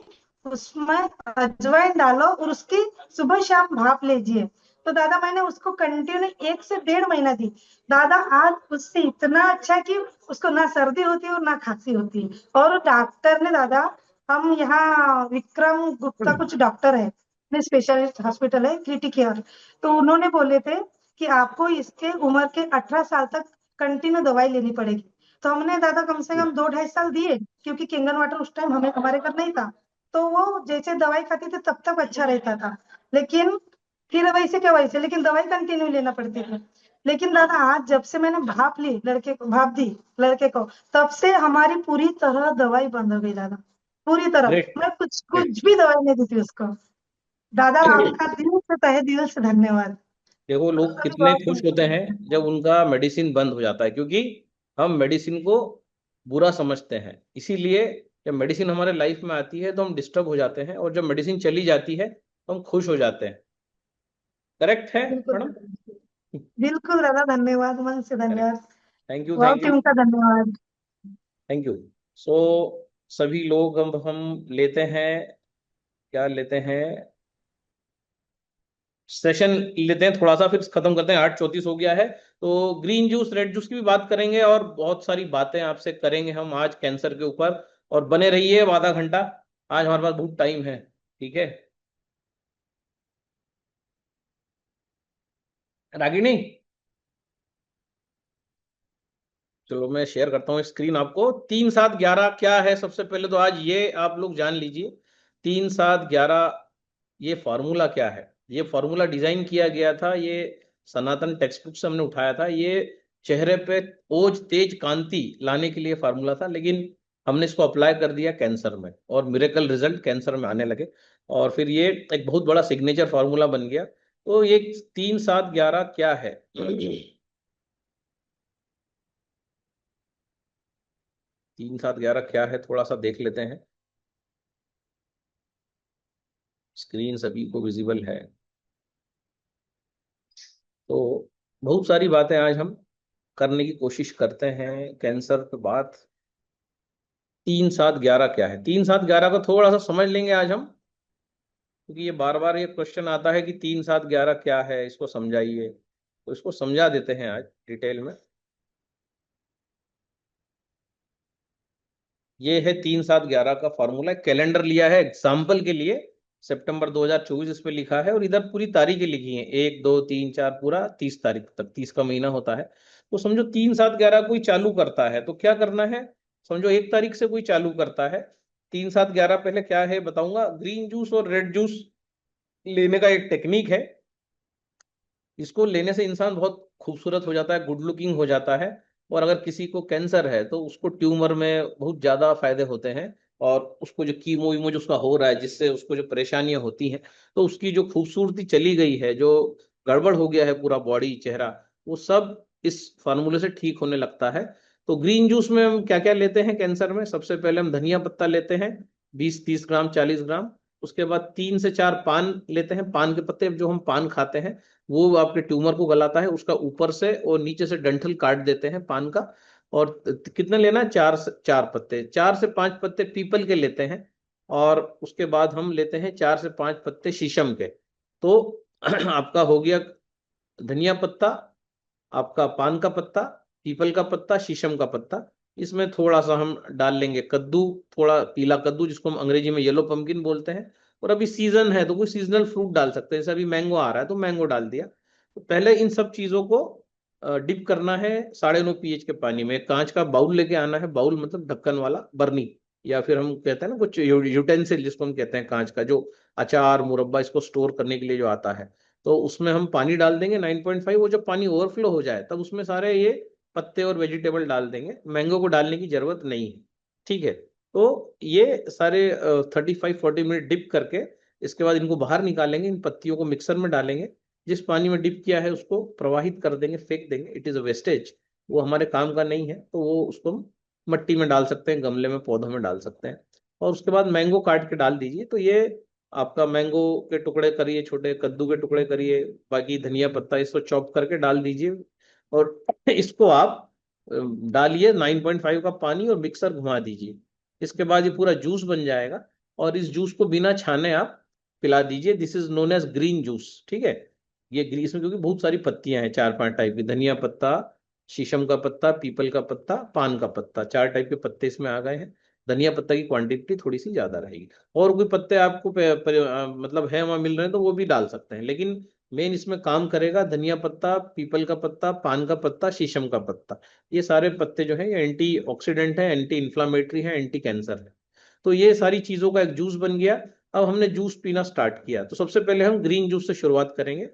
उसमें अजवाइन डालो और उसकी सुबह शाम भाप लीजिए। तो दादा मैंने उसको कंटिन्यू 1 से 1.5 महीना दी दादा, आज उससे इतना अच्छा कि उसको ना सर्दी होती है और ना खांसी होती है। और डॉक्टर ने दादा, हम यहाँ विक्रम गुप्ता कुछ डॉक्टर है, स्पेशलिस्ट हॉस्पिटल है क्रिटिक केयर, तो उन्होंने बोले थे कि आपको इसके उम्र के 18 साल तक कंटिन्यू दवाई लेनी पड़ेगी। तो हमने दादा कम से कम 2-2.5 साल दिए, क्योंकि किंगन वाटर उस टाइम हमें हमारे घर नहीं था। तो वो जैसे दवाई खाती थी तब तक अच्छा रहता था, लेकिन फिर वैसे क्या वैसे, लेकिन दवाई कंटिन्यू लेना पड़ती थी। लेकिन दादा आज जब से मैंने भाप दी लड़के को, तब से हमारी पूरी तरह दवाई बंद हो गई दादा, पूरी तरह। ग्रेट मैं कुछ ग्रेट। भी दवाई नहीं दी थी उसको। दादा आपका दिल से तहे दिल से धन्यवाद। देखो लोग अभी कितने बहुत खुश होते हैं जब उनका मेडिसिन बंद हो जाता है, क्योंकि हम मेडिसिन को बुरा समझते हैं। इसीलिए जब मेडिसिन हमारे लाइफ में आती है तो हम डिस्टर्ब हो जाते हैं, और जब मेडिसिन चली जाती है तो हम खुश हो जाते हैं। करेक्ट है बिल्कुल मैडम? बिल्कुल दादा, धन्यवाद, मन से करेक्ट। धन्यवाद, थैंक यू बहुत थैंक ही यू उनका धन्यवाद। Thank you. सो सभी लोग हम लेते हैं, क्या लेते हैं, सेशन लेते हैं थोड़ा सा, फिर खत्म करते हैं। 8:34 हो गया है। तो ग्रीन जूस रेड जूस की भी बात करेंगे और बहुत सारी बातें आपसे करेंगे हम आज कैंसर के ऊपर। और बने रहिए आधा घंटा, आज हमारे पास बहुत टाइम है। ठीक है रागिनी? चलो मैं शेयर करता हूँ स्क्रीन आपको। 3-7-11 क्या है? सबसे पहले तो आज ये आप लोग जान लीजिए 3-7-11 ये फॉर्मूला क्या है। ये फॉर्मूला डिजाइन किया गया था, ये सनातन टेक्स्ट बुक से हमने उठाया था। ये चेहरे पे ओज तेज कांति लाने के लिए फार्मूला था, लेकिन हमने इसको अप्लाई कर दिया कैंसर में, और मिरेकल रिजल्ट कैंसर में आने लगे। और फिर ये एक बहुत बड़ा सिग्नेचर फार्मूला बन गया। तो ये 3-7-11 क्या है? 3-7-11 क्या है, थोड़ा सा देख लेते हैं। स्क्रीन सभी को विजिबल है? तो बहुत सारी बातें आज हम करने की कोशिश करते हैं कैंसर पे बात। 3-7-11 क्या है? 3-7-11 को थोड़ा सा समझ लेंगे आज हम, क्योंकि ये बार बार ये क्वेश्चन आता है कि 3-7-11 क्या है, इसको समझाइए। तो इसको समझा देते हैं आज डिटेल में। ये है 3-7-11 का फॉर्मूला। कैलेंडर लिया है एग्जाम्पल के लिए, सितंबर 2024 इस पे लिखा है, और इधर पूरी तारीखें लिखी हैं, 1 2 3 4 पूरा 30 तारीख तक, 30 का महीना होता है। तो समझो 3-7-11 कोई चालू करता है तो क्या करना है। समझो 1 तारीख से कोई चालू करता है, 3-7-11 पहले क्या है बताऊंगा। ग्रीन जूस और रेड जूस लेने का एक टेक्निक है। इसको लेने से इंसान बहुत खूबसूरत हो जाता है, गुड लुकिंग हो जाता है। और अगर किसी को कैंसर है तो उसको ट्यूमर में बहुत ज्यादा फायदे होते हैं, और उसको जो कीमो वीमो जो उसका हो रहा है, जिससे उसको जो परेशानियां होती हैं, तो उसकी जो खूबसूरती चली गई है, जो गड़बड़ हो गया है पूरा बॉडी चेहरा, वो सब इस फार्मूले से ठीक होने लगता है। तो ग्रीन जूस में हम क्या क्या लेते हैं कैंसर में? सबसे पहले हम धनिया पत्ता लेते हैं 20-30 ग्राम 40 ग्राम। उसके बाद 3 से 4 पान लेते हैं। पान के पत्ते, जो हम पान खाते हैं वो आपके ट्यूमर को गलाता है, उसका ऊपर से और नीचे से डंठल काट देते हैं पान का। और कितने लेना है? 4 से 4 पत्ते, 4 से 5 पत्ते पीपल के लेते हैं। और उसके बाद हम लेते हैं 4 से 5 पत्ते शीशम के। तो आपका हो गया धनिया पत्ता, आपका पान का पत्ता, पीपल का पत्ता, शीशम का पत्ता। इसमें थोड़ा सा हम डाल लेंगे कद्दू, थोड़ा पीला कद्दू जिसको हम अंग्रेजी में येलो पम्पकिन बोलते हैं। और अभी सीजन है तो कोई सीजनल फ्रूट डाल सकते हैं, जैसे अभी मैंगो आ रहा है तो मैंगो डाल दिया। तो पहले इन सब चीजों को डिप करना है 9.5 pH के पानी में। कांच का बाउल लेके आना है, बाउल मतलब ढक्कन वाला बर्नी, या फिर हम कहते हैं ना कुछ यूटेंसिल जिसको हम कहते हैं कांच का, जो अचार मुरब्बा इसको स्टोर करने के लिए जो आता है। तो उसमें हम पानी डाल देंगे 9.5। वो जब पानी ओवरफ्लो हो जाए तब उसमें सारे ये पत्ते और वेजिटेबल डाल देंगे। मैंगो को डालने की जरूरत नहीं है। ठीक है? तो ये सारे 35-40 मिनट डिप करके इसके बाद इनको बाहर निकालेंगे। इन पत्तियों को मिक्सर में डालेंगे, जिस पानी में डिप किया है उसको प्रवाहित कर देंगे, फेंक देंगे। इट इज अ वेस्टेज, वो हमारे काम का नहीं है। तो वो उसको हम मट्टी में डाल सकते हैं, गमले में पौधों में डाल सकते हैं। और उसके बाद मैंगो काट के डाल दीजिए। तो ये आपका मैंगो के टुकड़े करिए, छोटे कद्दू के टुकड़े करिए, बाकी धनिया पत्ता इसको चॉप करके डाल दीजिए। और इसको आप डालिए 9.5 का पानी और मिक्सर घुमा दीजिए। इसके बाद ये पूरा जूस बन जाएगा, और इस जूस को बिना छाने आप पिला दीजिए। This is known as green juice. ठीक है? ये इसमें क्योंकि बहुत सारी पत्तियां हैं, 4-5 टाइप की, धनिया पत्ता, शीशम का पत्ता, पीपल का पत्ता, पान का पत्ता, 4 टाइप के पत्ते इसमें आ गए हैं। धनिया पत्ता की क्वांटिटी थोड़ी सी ज्यादा रहेगी। और कोई पत्ते आपको मतलब है वहां मिल रहे हैं तो वो भी डाल सकते हैं, लेकिन मेन इसमें काम करेगा धनिया पत्ता, पीपल का पत्ता, पान का पत्ता, शीशम का पत्ता। ये सारे पत्ते जो है ये एंटी ऑक्सीडेंट है, एंटी इन्फ्लामेटरी है, एंटी कैंसर है। तो ये सारी चीजों का एक जूस बन गया। अब हमने जूस पीना स्टार्ट किया, तो सबसे पहले हम ग्रीन जूस से शुरुआत करेंगे।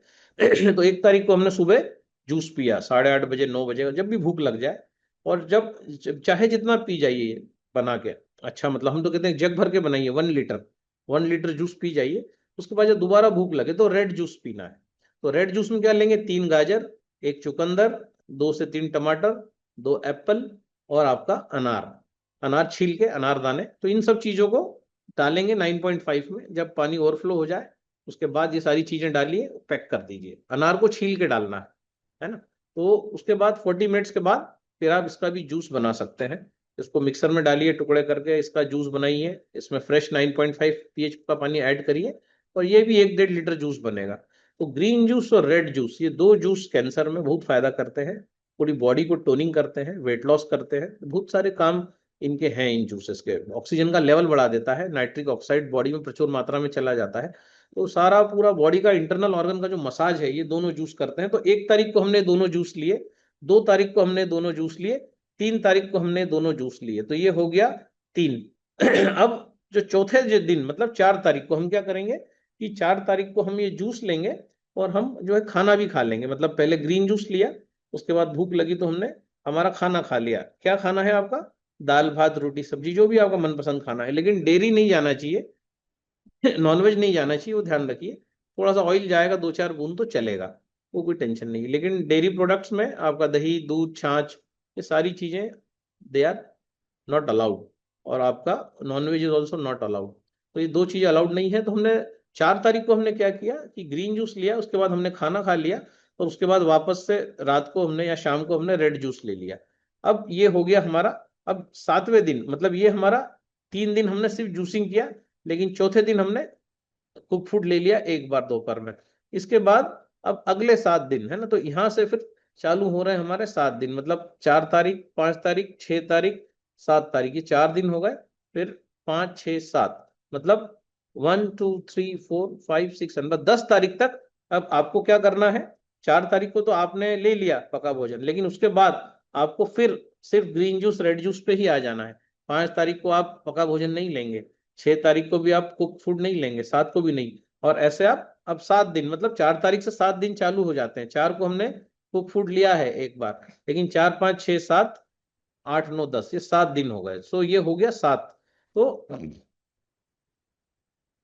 तो 1 तारीख को हमने सुबह जूस पिया 8:30 बजे 9 बजे, जब भी भूख लग जाए, और जब चाहे जितना पी जाइए बना के, अच्छा मतलब हम तो कहते हैं जग भर के बनाइए, 1 लीटर जूस पी जाइए। उसके बाद जब दोबारा भूख लगे तो रेड जूस पीना है। तो रेड जूस में क्या लेंगे, 3 गाजर, 1 चुकंदर, 2 से 3 टमाटर, 2 एप्पल, और आपका अनार छील के, अनार दाने। तो इन सब चीजों को डालेंगे 9.5 में। जब पानी ओवरफ्लो हो जाए उसके बाद ये सारी चीजें डालिए, पैक कर दीजिए। अनार को छील के डालना है ना। तो उसके बाद 40 मिनट्स के बाद फिर आप इसका भी जूस बना सकते हैं। इसको मिक्सर में डालिए टुकड़े करके, इसका जूस बनाइए, इसमें फ्रेश 9.5 pH का पानी ऐड करिए, और ये भी 1-1.5 लीटर जूस बनेगा। तो ग्रीन जूस और रेड जूस, ये 2 जूस कैंसर में बहुत फायदा करते हैं, पूरी बॉडी को टोनिंग करते हैं, वेट लॉस करते हैं, बहुत सारे काम इनके हैं इन जूसेस के। ऑक्सीजन का लेवल बढ़ा देता है, नाइट्रिक ऑक्साइड बॉडी में प्रचुर मात्रा में चला जाता है। तो सारा पूरा बॉडी का इंटरनल ऑर्गन का जो मसाज है, ये दोनों जूस करते हैं। तो 1 तारीख को हमने दोनों जूस लिए, 2 तारीख को हमने दोनों जूस लिए, 3 तारीख को हमने दोनों जूस लिए। तो ये हो गया 3। अब जो चौथे दिन मतलब 4 तारीख को हम क्या करेंगे कि 4 तारीख को हम ये जूस लेंगे और हम जो है खाना भी खा लेंगे। मतलब पहले ग्रीन जूस लिया, उसके बाद भूख लगी तो हमने हमारा खाना खा लिया। क्या खाना है आपका, दाल भात रोटी सब्जी, जो भी आपका मनपसंद खाना है, लेकिन डेयरी नहीं जाना चाहिए, नॉनवेज नहीं जाना चाहिए, वो ध्यान रखिए। थोड़ा सा ऑयल जाएगा 2-4 बूंद तो चलेगा, वो कोई टेंशन नहीं है। लेकिन डेयरी प्रोडक्ट्स में आपका दही दूध छाछ, ये सारी चीजें दे आर नॉट अलाउड, और आपका nonveg is also not allowed. तो ये 2 चीजें अलाउड नहीं है। तो हमने 4 तारीख को हमने क्या किया कि ग्रीन जूस लिया, उसके बाद हमने खाना खा लिया, और उसके बाद वापस से रात को हमने या शाम को हमने रेड जूस ले लिया। अब ये हो गया हमारा। अब 7वें दिन मतलब ये हमारा 3 दिन हमने सिर्फ जूसिंग किया, लेकिन चौथे दिन हमने कुक फूड ले लिया एक बार दोपहर में। इसके बाद अब अगले 7 दिन है ना, तो यहाँ से फिर चालू हो रहे हैं हमारे 7 दिन, मतलब 4 तारीख 5 तारीख 6 तारीख 7 तारीख, ये 4 दिन हो गए। फिर 5 6 7 मतलब 1 2 3 4 5 6 मतलब 10 तारीख तक। अब आपको क्या करना है, 4 तारीख को तो आपने ले लिया पका भोजन, लेकिन उसके बाद आपको फिर सिर्फ ग्रीन जूस रेड जूस पे ही आ जाना है। 5 तारीख को आप पका भोजन नहीं लेंगे, 6 तारीख को भी आप कुक फूड नहीं लेंगे, 7 को भी नहीं, और ऐसे आप अब 7 दिन मतलब 4 तारीख से 7 दिन चालू हो जाते हैं। 4 को हमने कुक फूड लिया है एक बार, लेकिन 4 5 6 7 8 9 10 ये 7 दिन हो गए। सो ये हो गया 7। तो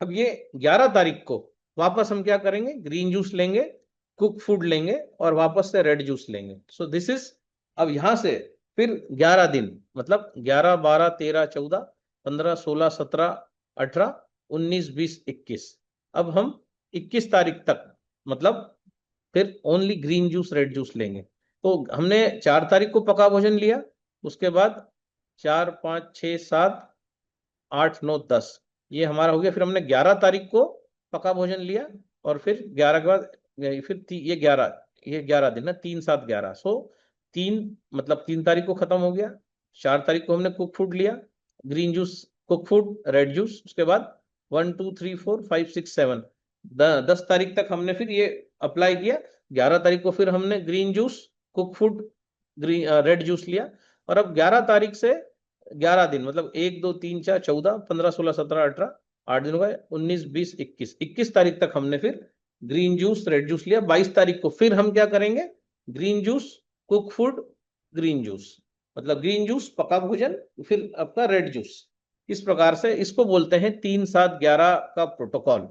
अब ये 11 तारीख को वापस हम क्या करेंगे, ग्रीन जूस लेंगे, कुक फूड लेंगे, और वापस से रेड जूस लेंगे। सो दिस इज, अब यहां से फिर 11 दिन मतलब 11 12 13 14 15 16 17 18 19 20 21। अब हम 21 तारीख तक मतलब फिर only green juice red juice लेंगे। तो हमने 4 तारीख को पका भोजन लिया, उसके बाद 4 5 6 7 8 9 10 ये हमारा हो गया। फिर हमने 11 तारीख को पका भोजन लिया, और फिर 11 के बाद फिर ये 11 दिन ना, 3 7 11। सो 3 मतलब 3 तारीख को खत्म हो गया। 4 तारीख को हमने कुक फूड लिया, green juice cook food red juice, उसके बाद 1 2 3 4 5 6 7 10 तारीख तक हमने फिर ये अप्लाई किया। 11 तारीख को फिर हमने green juice cook food green red juice लिया, और अब 11 तारीख से 11 दिन मतलब 1 2 3 4 14 15 16 17 18 8 दिन हो गए, 19 20 21 तारीख तक हमने फिर ग्रीन जूस रेड जूस लिया। 22 तारीख को फिर हम क्या करेंगे, green juice cook food green juice मतलब ग्रीन जूस पका भोजन, फिर आपका रेड जूस। इस प्रकार से इसको बोलते हैं 3 7 11 का प्रोटोकॉल।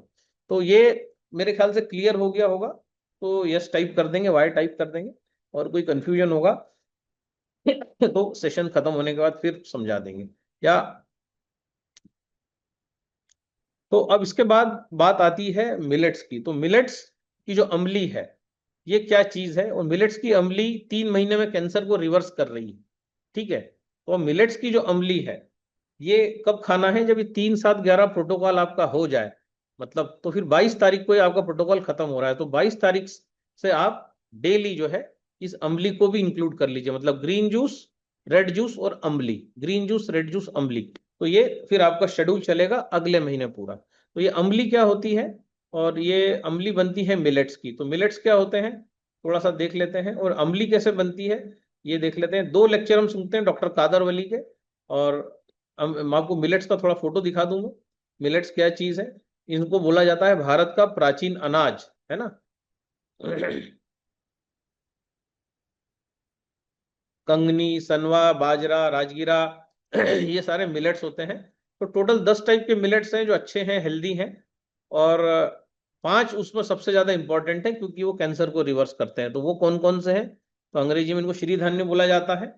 तो ये मेरे ख्याल से क्लियर हो गया होगा। तो यस टाइप कर देंगे, वाई टाइप कर देंगे, और कोई कंफ्यूजन होगा तो सेशन खत्म होने के बाद फिर समझा देंगे। या तो अब इसके बाद बात आती है मिलेट्स की। तो मिलेट्स की जो अम्ली है ये क्या चीज है, और मिलेट्स की अम्ली 3 महीने में कैंसर को रिवर्स कर रही है। ठीक है, तो मिलेट्स की जो अम्ली है ये कब खाना है, जब ये 3 7 11 प्रोटोकॉल आपका हो जाए, मतलब तो फिर 22 तारीख को आपका प्रोटोकॉल खत्म हो रहा है। तो 22 तारीख से आप डेली जो है इस अम्ली को भी इंक्लूड कर लीजिए, मतलब ग्रीन जूस रेड जूस और Amli, green juice red juice Amli. तो ये फिर आपका शेड्यूल चलेगा अगले महीने पूरा। तो ये अम्ली क्या होती है, और ये अम्ली बनती है मिलेट्स की। तो मिलेट्स क्या होते हैं थोड़ा सा देख लेते हैं, और अम्ली कैसे बनती है ये देख लेते हैं। 2 लेक्चर हम सुनते हैं डॉक्टर कादर वली के, और मैं आपको मिलेट्स का थोड़ा फोटो दिखा दूंगा। मिलेट्स क्या चीज है, इनको बोला जाता है भारत का प्राचीन अनाज, है ना। कंगनी, सनवा, बाजरा, राजगीरा ये सारे मिलेट्स होते हैं। तो टोटल 10 टाइप के मिलेट्स हैं जो अच्छे हैं, हेल्दी हैं, और 5 उसमें सबसे ज्यादा इंपॉर्टेंट है क्योंकि वो कैंसर को रिवर्स करते हैं। तो वो कौन कौन से हैं? तो अंग्रेजी में इनको श्री धान्य बोला जाता है।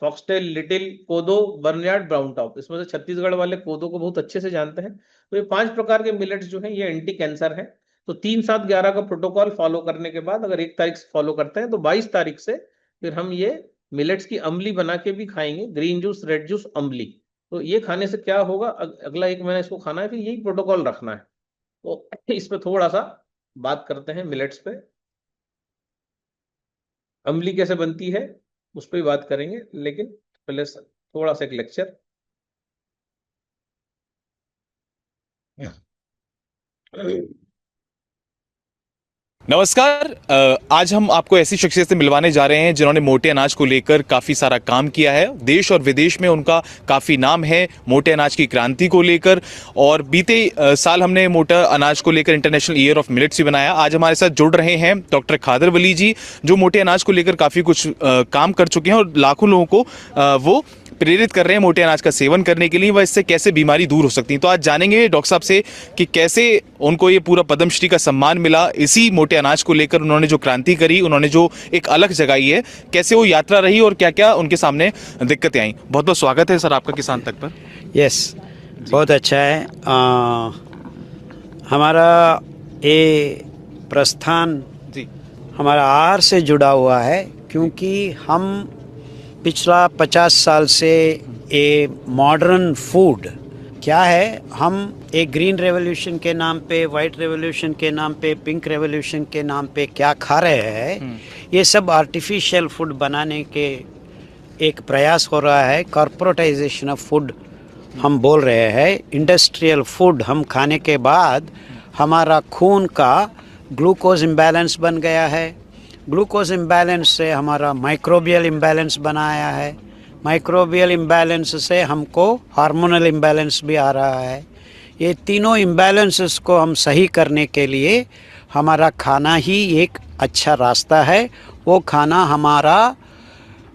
फॉक्सटेल, लिटिल, कोदो, बर्नयार्ड, ब्राउन टॉप। इसमें से छत्तीसगढ़ वाले कोदो को बहुत अच्छे से जानते हैं। तो ये 5 प्रकार के मिलेट्स जो हैं ये एंटी कैंसर है। तो 3-7-11 का प्रोटोकॉल फॉलो करने के बाद अगर 1 तारीख से फॉलो करते हैं तो 22 तारीख से फिर हम ये मिलेट्स की अम्ली बना के भी खाएंगे, green juice, red juice, Amli. तो ये खाने से क्या होगा, अगला 1 महीना इसको खाना है, फिर यही प्रोटोकॉल रखना है। तो इस पे थोड़ा सा बात करते हैं मिलेट्स पे। अम्ली कैसे बनती है उस पर भी बात करेंगे, लेकिन पहले थोड़ा सा एक लेक्चर। नमस्कार। आज हम आपको ऐसी शख्सियत से मिलवाने जा रहे हैं जिन्होंने मोटे अनाज को लेकर काफ़ी सारा काम किया है। देश और विदेश में उनका काफ़ी नाम है मोटे अनाज की क्रांति को लेकर, और बीते साल हमने मोटा अनाज को लेकर इंटरनेशनल ईयर ऑफ मिलेट्स भी बनाया। आज हमारे साथ जुड़ रहे हैं डॉक्टर खादर वली जी, जो मोटे अनाज को लेकर काफ़ी कुछ काम कर चुके हैं और लाखों लोगों को वो प्रेरित कर रहे हैं मोटे अनाज का सेवन करने के लिए, व इससे कैसे बीमारी दूर हो सकती है। तो आज जानेंगे डॉक्टर साहब से कि कैसे उनको ये पूरा पद्मश्री का सम्मान मिला, इसी मोटे अनाज को लेकर उन्होंने जो क्रांति करी, उन्होंने जो एक अलग जगाई है, कैसे वो यात्रा रही और क्या क्या उनके सामने दिक्कतें आई। बहुत बहुत स्वागत है सर आपका किसान तक पर। यस, बहुत अच्छा है। हमारा ये प्रस्थान जी हमारा आहार से जुड़ा हुआ है, क्योंकि हम पिछला 50 साल से ये मॉडर्न फूड क्या है, हम एक ग्रीन रेवोल्यूशन के नाम पे, वाइट रेवोल्यूशन के नाम पे, पिंक रेवोल्यूशन के नाम पे क्या खा रहे हैं, ये सब आर्टिफिशियल फूड बनाने के एक प्रयास हो रहा है। कॉर्पोरेटाइजेशन ऑफ फूड हम बोल रहे हैं। इंडस्ट्रियल फूड हम खाने के बाद हमारा खून का ग्लूकोज इम्बैलेंस बन गया है। ग्लूकोज इम्बैलेंस से हमारा माइक्रोबियल इम्बैलेंस बनाया है। माइक्रोबियल इम्बैलेंस से हमको हार्मोनल इम्बैलेंस भी आ रहा है। ये तीनों इम्बैलेंसेस को हम सही करने के लिए हमारा खाना ही एक अच्छा रास्ता है। वो खाना हमारा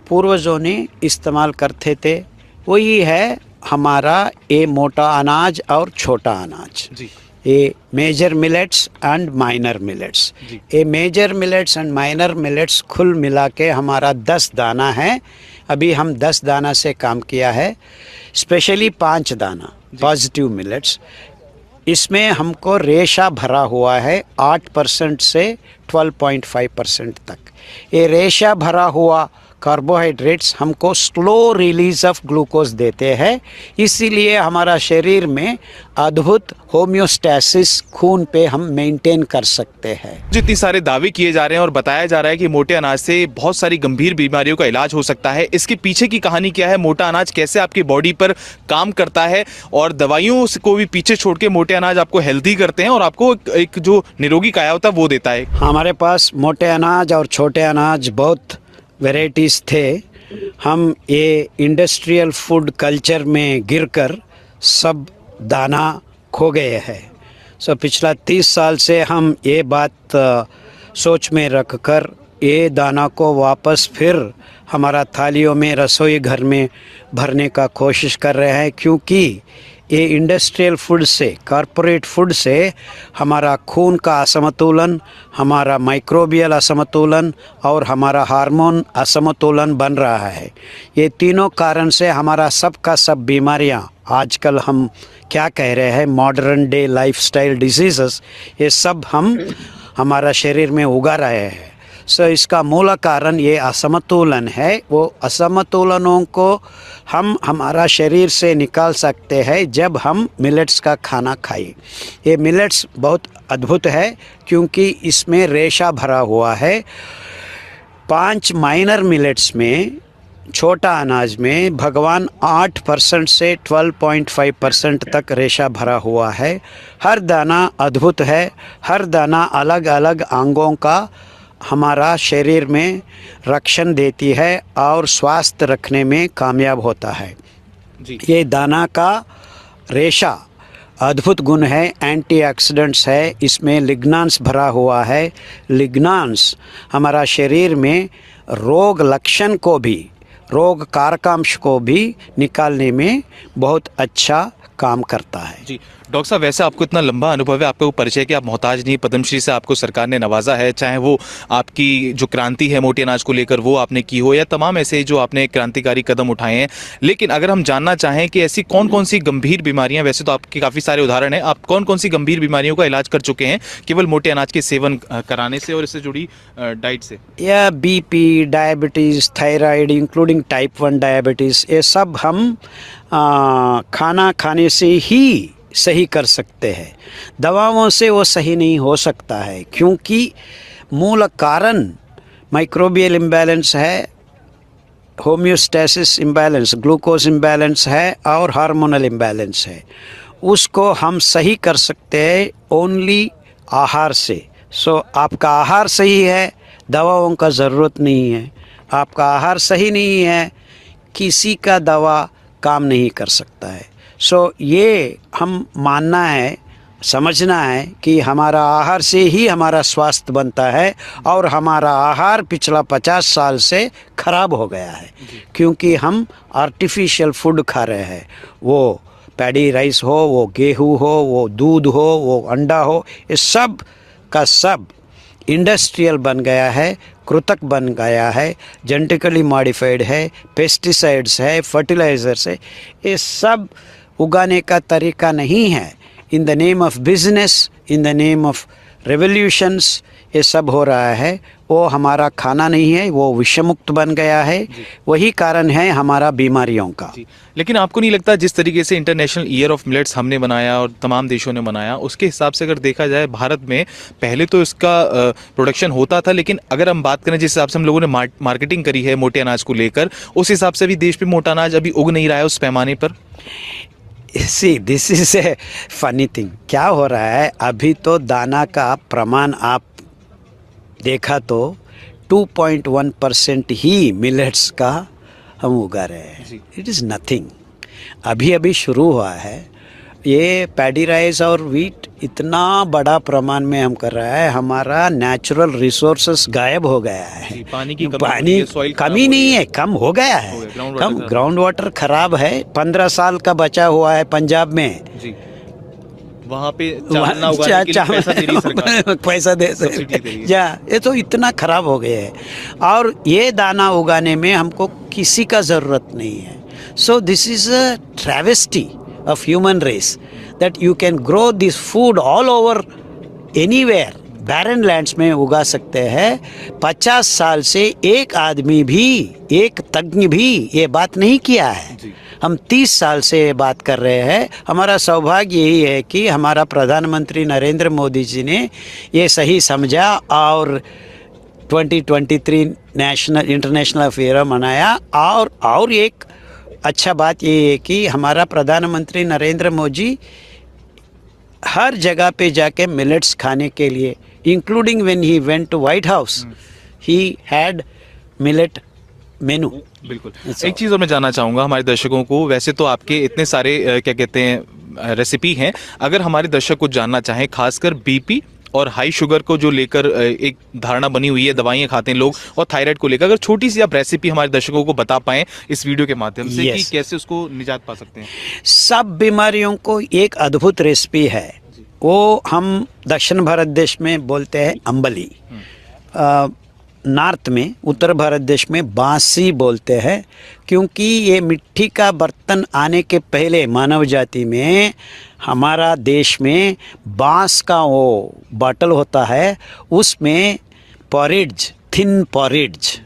पूर्वजों ने इस्तेमाल करते थे, वही है हमारा ये मोटा अनाज और छोटा अनाज जी। ये major millets and minor millets. ये major millets and minor millets कुल मिला के हमारा 10 दाना है। अभी हम 10 दाना से काम किया है, स्पेशली 5 दाना पॉजिटिव मिलेट्स। इसमें हमको रेशा भरा हुआ है 8% से 12.5% तक। ये रेशा भरा हुआ कार्बोहाइड्रेट्स हमको स्लो रिलीज ऑफ ग्लूकोज देते हैं, इसीलिए हमारा शरीर में अद्भुत होम्योस्टैसिस खून पे हम मेंटेन कर सकते हैं। जितनी सारे दावे किए जा रहे हैं और बताया जा रहा है कि मोटे अनाज से बहुत सारी गंभीर बीमारियों का इलाज हो सकता है, इसके पीछे की कहानी क्या है, मोटा अनाज कैसे आपकी बॉडी पर काम करता है, और दवाइयों को भी पीछे छोड़ के मोटे अनाज आपको हेल्दी करते हैं और आपको एक जो निरोगी काया होता है वो देता है। हमारे पास मोटे अनाज और छोटे अनाज बहुत वेराइटीज़ थे। हम ये इंडस्ट्रियल फूड कल्चर में गिरकर सब दाना खो गए हैं। सो पिछला 30 साल से हम ये बात सोच में रखकर ये दाना को वापस फिर हमारा थालियों में, रसोई घर में भरने का कोशिश कर रहे हैं, क्योंकि ये इंडस्ट्रियल फूड से, कॉरपोरेट फूड से हमारा खून का असमतोलन, हमारा माइक्रोबियल असमतोलन और हमारा हार्मोन असमतोलन बन रहा है। ये तीनों कारण से हमारा सब का सब बीमारियां, आजकल हम क्या कह रहे हैं मॉडर्न डे लाइफस्टाइल डिजीजेस, ये सब हम हमारा शरीर में उगा रहे हैं। सो इसका मूल कारण ये असमतोलन है। वो असमतोलनों को हम हमारा शरीर से निकाल सकते हैं जब हम मिलेट्स का खाना खाएं। ये मिलेट्स बहुत अद्भुत है क्योंकि इसमें रेशा भरा हुआ है। 5 माइनर मिलेट्स में, छोटा अनाज में भगवान 8% से 12.5% तक रेशा भरा हुआ है। हर दाना अद्भुत है, हर दाना अलग अलग अंगों का हमारा शरीर में रक्षण देती है और स्वास्थ्य रखने में कामयाब होता है जी। ये दाना का रेशा अद्भुत गुण है, एंटीऑक्सीडेंट्स है, इसमें लिग्नांस भरा हुआ है। लिग्नांस हमारा शरीर में रोग लक्षण को भी, रोग कारकांश को भी निकालने में बहुत अच्छा काम करता है। जी डॉक्टर साहब, वैसे आपको इतना लंबा अनुभव है, आपका वो परिचय कि आप मोहताज नहीं, पद्मश्री से आपको सरकार ने नवाजा है, चाहे वो आपकी जो क्रांति है मोटे अनाज को लेकर वो आपने की हो या तमाम ऐसे जो आपने क्रांतिकारी कदम उठाए हैं। लेकिन अगर हम जानना चाहें कि ऐसी कौन कौन सी गंभीर बीमारियां, वैसे तो आपके काफ़ी सारे उदाहरण हैं, आप कौन कौन सी गंभीर बीमारियों का इलाज कर चुके हैं केवल मोटे अनाज के सेवन कराने से और इससे जुड़ी डाइट से? या BP, diabetes, thyroid including type 1 diabetes, ये सब हम खाना खाने से ही सही कर सकते हैं। दवाओं से वो सही नहीं हो सकता है, क्योंकि मूल कारण माइक्रोबियल इम्बैलेंस है, होम्योस्टैसिस इम्बैलेंस, ग्लूकोज इम्बैलेंस है और हार्मोनल इम्बैलेंस है। उसको हम सही कर सकते हैं ओनली आहार से। सो आपका आहार सही है, दवाओं का ज़रूरत नहीं है। आपका आहार सही नहीं है, किसी का दवा काम नहीं कर सकता है। सो ये हम मानना है, समझना है कि हमारा आहार से ही हमारा स्वास्थ्य बनता है, और हमारा आहार पिछला 50 साल से ख़राब हो गया है, क्योंकि हम आर्टिफिशियल फूड खा रहे हैं। वो पैडी राइस हो, वो गेहूँ हो, वो दूध हो, वो अंडा हो, ये सब का सब इंडस्ट्रियल बन गया है, कृतक बन गया है, जेनेटिकली मॉडिफाइड है, पेस्टिसाइड्स है, फर्टिलाइजर्स है। ये सब उगाने का तरीका नहीं है। In the name of business, in the name of revolutions ये सब हो रहा है। वो हमारा खाना नहीं है, वो विषमुक्त बन गया है। वही कारण है हमारा बीमारियों का। लेकिन आपको नहीं लगता जिस तरीके से इंटरनेशनल ईयर ऑफ मिलेट्स हमने बनाया और तमाम देशों ने मनाया, उसके हिसाब से अगर देखा जाए भारत में पहले तो इसका प्रोडक्शन होता था, लेकिन अगर हम बात करें जिस हिसाब से हम लोगों ने मार्केटिंग करी है मोटे अनाज को लेकर, उस हिसाब से भी देश में मोटा अनाज अभी उग नहीं रहा है उस पैमाने पर। See this is a funny thing. क्या हो रहा है, अभी तो दाना का प्रमाण आप देखा तो 2.1% ही मिलेट्स का हम उगा रहे हैं। इट इज़ नथिंग, अभी अभी शुरू हुआ है। ये पैडी राइस और वीट इतना बड़ा प्रमाण में हम कर रहा है, हमारा नेचुरल रिसोर्सेस गायब हो गया है। पानी की कमी नहीं है, कम हो गया है। कम ग्राउंड वाटर खराब है। 15 साल का बचा हुआ है पंजाब में, वहाँ पे चावल उगाने के लिए पैसा दे रही सरकार, पैसा दे या ये तो इतना खराब हो गया है। और ये दाना उगाने में हमको किसी का ज़रूरत नहीं है। So this is a travesty of human race that you can grow this food all over anywhere, barren lands में उगा सकते हैं। 50 साल से एक आदमी भी, एक तज्ञ भी ये बात नहीं किया है। हम 30 साल से ये बात कर रहे हैं। हमारा सौभाग्य यही है कि हमारा प्रधानमंत्री नरेंद्र मोदी जी ने ये सही समझा और 2023 नेशनल इंटरनेशनल अफेयर मनाया। और एक अच्छा बात ये है कि हमारा प्रधानमंत्री नरेंद्र मोदी हर जगह पे जाके मिलेट्स खाने के लिए, including when he went to White House, he had millet menu. बिल्कुल। एक चीज़ और मैं जानना चाहूँगा हमारे दर्शकों को, वैसे तो आपके इतने सारे क्या कहते हैं रेसिपी हैं, अगर हमारे दर्शक कुछ जानना चाहें खासकर बीपी और हाई शुगर को जो लेकर एक धारणा बनी हुई है, दवाइयाँ खाते हैं लोग, और थायराइड को लेकर, अगर छोटी सी आप रेसिपी हमारे दर्शकों को बता पाएं इस वीडियो के माध्यम से कि कैसे उसको निजात पा सकते हैं। सब बीमारियों को एक अद्भुत रेसिपी है, वो हम दक्षिण भारत देश में बोलते हैं अम्बली, नॉर्थ में उत्तर भारत देश में बांसी बोलते हैं, क्योंकि ये मिट्टी का बर्तन आने के पहले मानव जाति में हमारा देश में बांस का वो बॉटल होता है, उसमें पॉरिज, थिन पॉरिज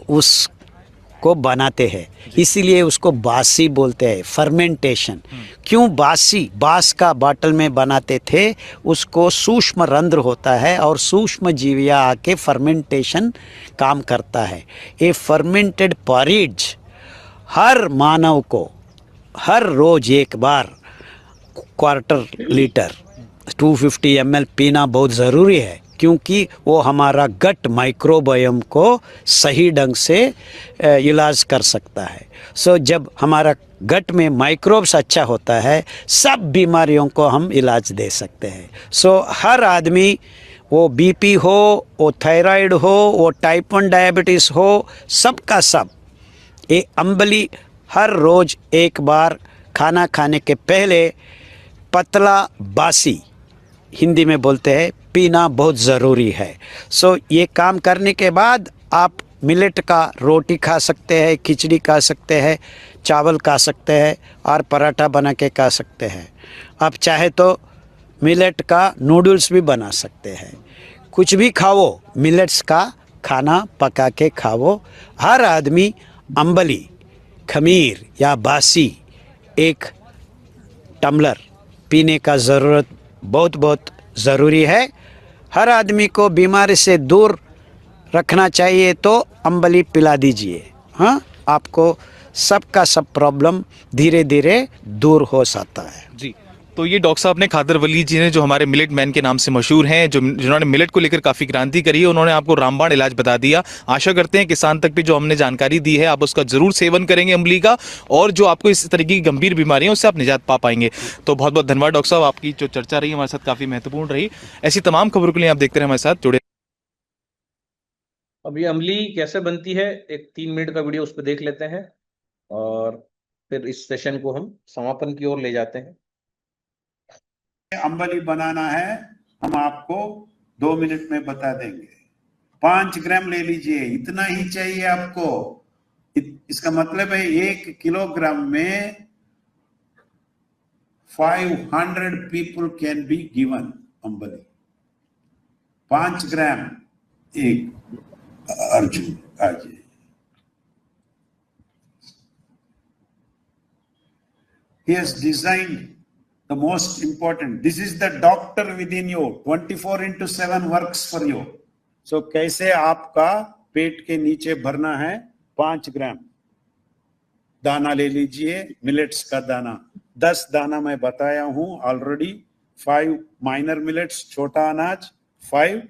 उसको बनाते हैं, इसीलिए उसको बासी बोलते हैं। फर्मेंटेशन क्यों बासी? बांस का बॉटल में बनाते थे, उसको सूक्ष्म रंध्र होता है और सूक्ष्म जीवियाँ आके फर्मेंटेशन काम करता है। ये फर्मेंटेड पॉरिज हर मानव को हर रोज एक बार क्वार्टर लीटर 250 ml पीना बहुत ज़रूरी है, क्योंकि वो हमारा गट माइक्रोबायोम को सही ढंग से इलाज कर सकता है। सो जब हमारा गट में माइक्रोब्स अच्छा होता है, सब बीमारियों को हम इलाज दे सकते हैं। सो हर आदमी वो बीपी हो, वो थायराइड हो, वो टाइप 1 डायबिटीज हो, सब का सब ये अम्बली हर रोज एक बार खाना खाने के पहले पतला बासी हिंदी में बोलते हैं पीना बहुत ज़रूरी है। सो ये काम करने के बाद आप मिलेट का रोटी खा सकते हैं, खिचड़ी खा सकते हैं, चावल खा सकते हैं और पराठा बना के खा सकते हैं। आप चाहे तो मिलेट का नूडल्स भी बना सकते हैं। कुछ भी खाओ, मिलेट्स का खाना पका के खाओ। हर आदमी अम्बली, खमीर या बासी एक टम्बलर पीने का ज़रूरत बहुत बहुत ज़रूरी है। हर आदमी को बीमारी से दूर रखना चाहिए तो अम्बली पिला दीजिए। हाँ, आपको सबका सब प्रॉब्लम धीरे धीरे दूर हो सकता है। जी, तो ये डॉक्टर साहब ने खादर वली जी ने, जो हमारे मिलेट मैन के नाम से मशहूर हैं, जिन्होंने मिलेट को लेकर काफ़ी क्रांति करी है, उन्होंने आपको रामबाण इलाज बता दिया। आशा करते हैं किसान तक भी जो हमने जानकारी दी है आप उसका जरूर सेवन करेंगे अम्बली का, और जो आपको इस तरीके की गंभीर बीमारियों उससे आप निजात पा पाएंगे। तो बहुत बहुत धन्यवाद डॉक्टर साहब, आपकी जो चर्चा रही हमारे साथ काफ़ी महत्वपूर्ण रही। ऐसी तमाम खबरों के लिए आप देखते रहे हमारे साथ जुड़े। अब ये अम्बली कैसे बनती है, एक 3 मिनट का वीडियो उस पर देख लेते हैं और फिर इस सेशन को हम समापन की ओर ले जाते हैं। अम्बली बनाना है, हम आपको 2 मिनट में बता देंगे। 5 ग्राम ले लीजिए, इतना ही चाहिए आपको। इसका मतलब है 1 किलोग्राम में 500 पीपल कैन बी गिवन अम्बली। 5 ग्राम एक अर्जुन आज he has designed the most important. This is the doctor within you. 24/7 works for you. So कैसे आपका पेट के नीचे भरना है? 5 ग्राम दाना ले लीजिए, मिलेट्स का दाना। 10 दाना मैं बताया हूं ऑलरेडी। 5 माइनर मिलेट्स, छोटा अनाज, 5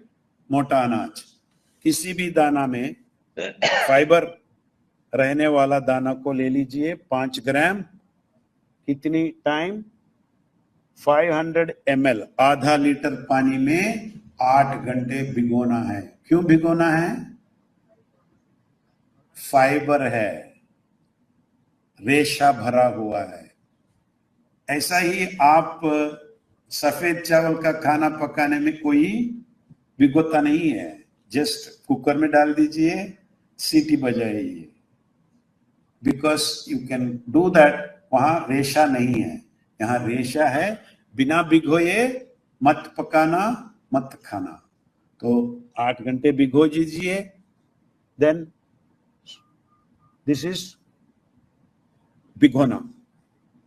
मोटा अनाज। किसी भी दाना में फाइबर रहने वाला दाना को ले लीजिए 5 ग्राम। कितनी टाइम? 500 ml, आधा लीटर पानी में 8 घंटे भिगोना है। क्यों भिगोना है? फाइबर है, रेशा भरा हुआ है। ऐसा ही आप सफेद चावल का खाना पकाने में कोई भिगोता नहीं है, जस्ट कुकर में डाल दीजिए, सीटी बजाइए। Because you can do that. वहां रेशा नहीं है, यहाँ रेशा है। बिना भिगोए मत पकाना, मत खाना। तो 8 घंटे भिगो दीजिए। देन दिस इज भिगोना।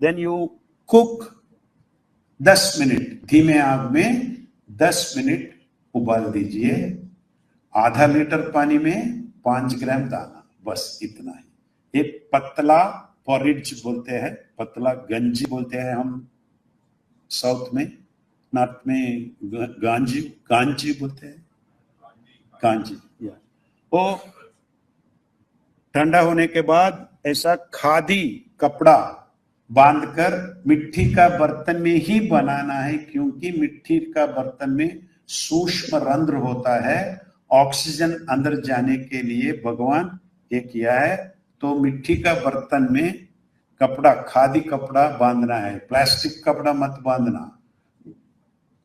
देन यू कुक 10 मिनट, धीमे आग में 10 मिनट उबाल दीजिए। आधा लीटर पानी में 5 ग्राम दाना, बस इतना ही। एक पतला पॉरिज बोलते हैं, पतला गंजी बोलते हैं हम साउथ में, नॉर्थ में गांजी बोलते हैं, गांजी। वो ठंडा होने के बाद ऐसा खादी कपड़ा बांधकर मिट्टी का बर्तन में ही बनाना है, क्योंकि मिट्टी का बर्तन में सूक्ष्म रंध्र होता है। ऑक्सीजन अंदर जाने के लिए भगवान ये किया है। तो मिट्टी का बर्तन में कपड़ा, खादी कपड़ा बांधना है, प्लास्टिक कपड़ा मत बांधना।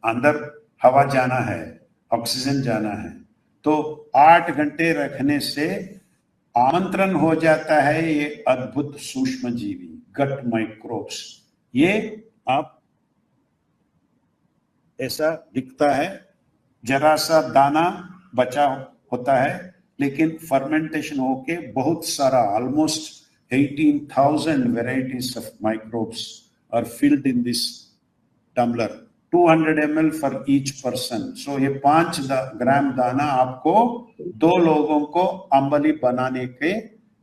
अंदर हवा जाना है, ऑक्सीजन जाना है। तो 8 घंटे रखने से आमंत्रण हो जाता है ये अद्भुत सूक्ष्म जीवी, गट माइक्रोब्स। ये आप ऐसा दिखता है, जरा सा दाना बचा होता है, लेकिन फर्मेंटेशन होके बहुत सारा, almost 18,000 varieties of microbes are filled in this tumbler, 200 ml for each person. So ये 5 ग्राम दाना आपको 2 लोगों को अम्बली बनाने के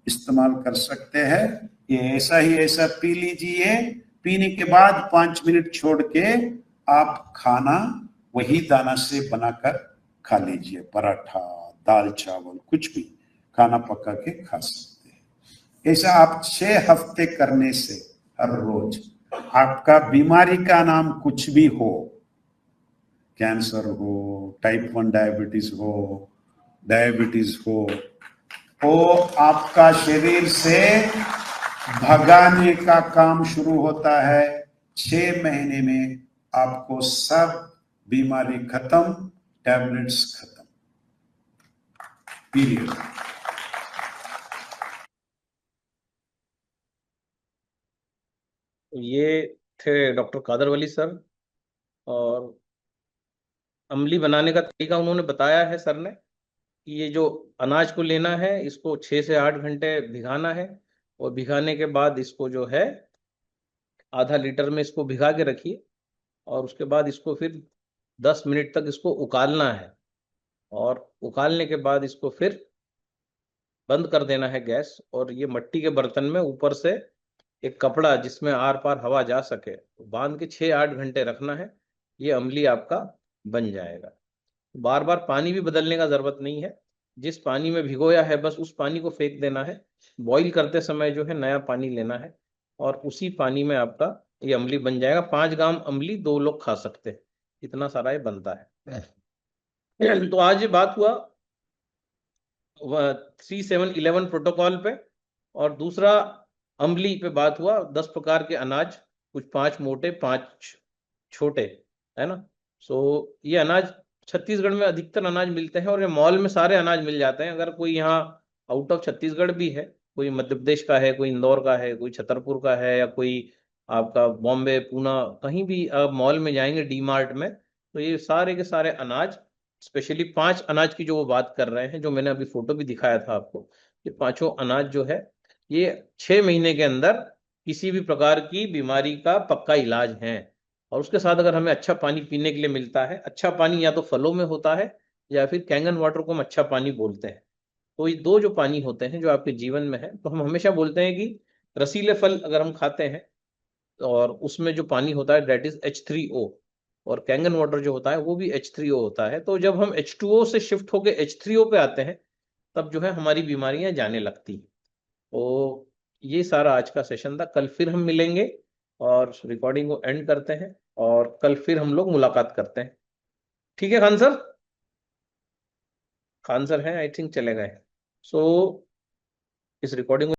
इस्तेमाल कर सकते हैं। ये ऐसा ही ऐसा पी लीजिए। पीने के बाद 5 मिनट छोड़ के आप खाना वही दाना से बनाकर खा लीजिए। पराठा, दाल चावल, कुछ भी खाना पका के खा सकते हैं। ऐसा आप 6 हफ्ते करने से हर रोज, आपका बीमारी का नाम कुछ भी हो, कैंसर हो, टाइप 1 डायबिटीज हो, वो आपका शरीर से भगाने का काम शुरू होता है। 6 महीने में आपको सब बीमारी खत्म, टैबलेट्स खत्म, पीरियड। ये थे डॉक्टर कादर वली सर, और अमली बनाने का तरीका उन्होंने बताया है सर ने कि ये जो अनाज को लेना है इसको 6 से 8 घंटे भिगाना है, और भिगाने के बाद इसको जो है आधा लीटर में इसको भिगा के रखिए, और उसके बाद इसको फिर 10 मिनट तक इसको उकालना है, और उकालने के बाद इसको फिर बंद कर देना है गैस, और ये मिट्टी के बर्तन में ऊपर से एक कपड़ा जिसमें आर पार हवा जा सके बांध के 6-8 घंटे रखना है। ये अमली आपका बन जाएगा। बार बार पानी भी बदलने का जरूरत नहीं है, जिस पानी में भिगोया है बस उस पानी को फेंक देना है। बॉईल करते समय जो है नया पानी लेना है, और उसी पानी में आपका ये अमली बन जाएगा। 5 ग्राम अमली 2 लोग खा सकते हैं, इतना सारा ये बनता है। तो आज ये बात हुआ 3711 प्रोटोकॉल पे, और दूसरा अमली पे बात हुआ। 10 प्रकार के अनाज, कुछ 5 मोटे 5 छोटे, है ना। सो ये अनाज छत्तीसगढ़ में अधिकतर अनाज मिलते हैं, और ये मॉल में सारे अनाज मिल जाते हैं। अगर कोई यहाँ आउट ऑफ छत्तीसगढ़ भी है, कोई मध्य प्रदेश का है, कोई इंदौर का है, कोई छतरपुर का है, या कोई आपका बॉम्बे पूना, कहीं भी आप मॉल में जाएंगे डी मार्ट में, तो ये सारे के सारे अनाज, स्पेशली 5 अनाज की जो वो बात कर रहे हैं, जो मैंने अभी फोटो भी दिखाया था आपको, ये 5 अनाज जो है ये 6 महीने के अंदर किसी भी प्रकार की बीमारी का पक्का इलाज है। और उसके साथ अगर हमें अच्छा पानी पीने के लिए मिलता है, अच्छा पानी या तो फलों में होता है या फिर कैंगन वाटर को हम अच्छा पानी बोलते हैं। तो ये 2 जो पानी होते हैं जो आपके जीवन में है, तो हम हमेशा बोलते हैं कि रसीले फल अगर हम खाते हैं और उसमें जो पानी होता है दैट इज H3O, और कैंगन वाटर जो होता है वो भी H3O होता है। तो जब हम H2O से शिफ्ट होकर H3O पे आते हैं, तब जो है हमारी बीमारियां जाने लगती हैं। तो ये सारा आज का सेशन था। कल फिर हम मिलेंगे और रिकॉर्डिंग को एंड करते हैं, और कल फिर हम लोग मुलाकात करते हैं। ठीक है खान सर? खान सर हैं आई थिंक, चले गए। सो इस रिकॉर्डिंग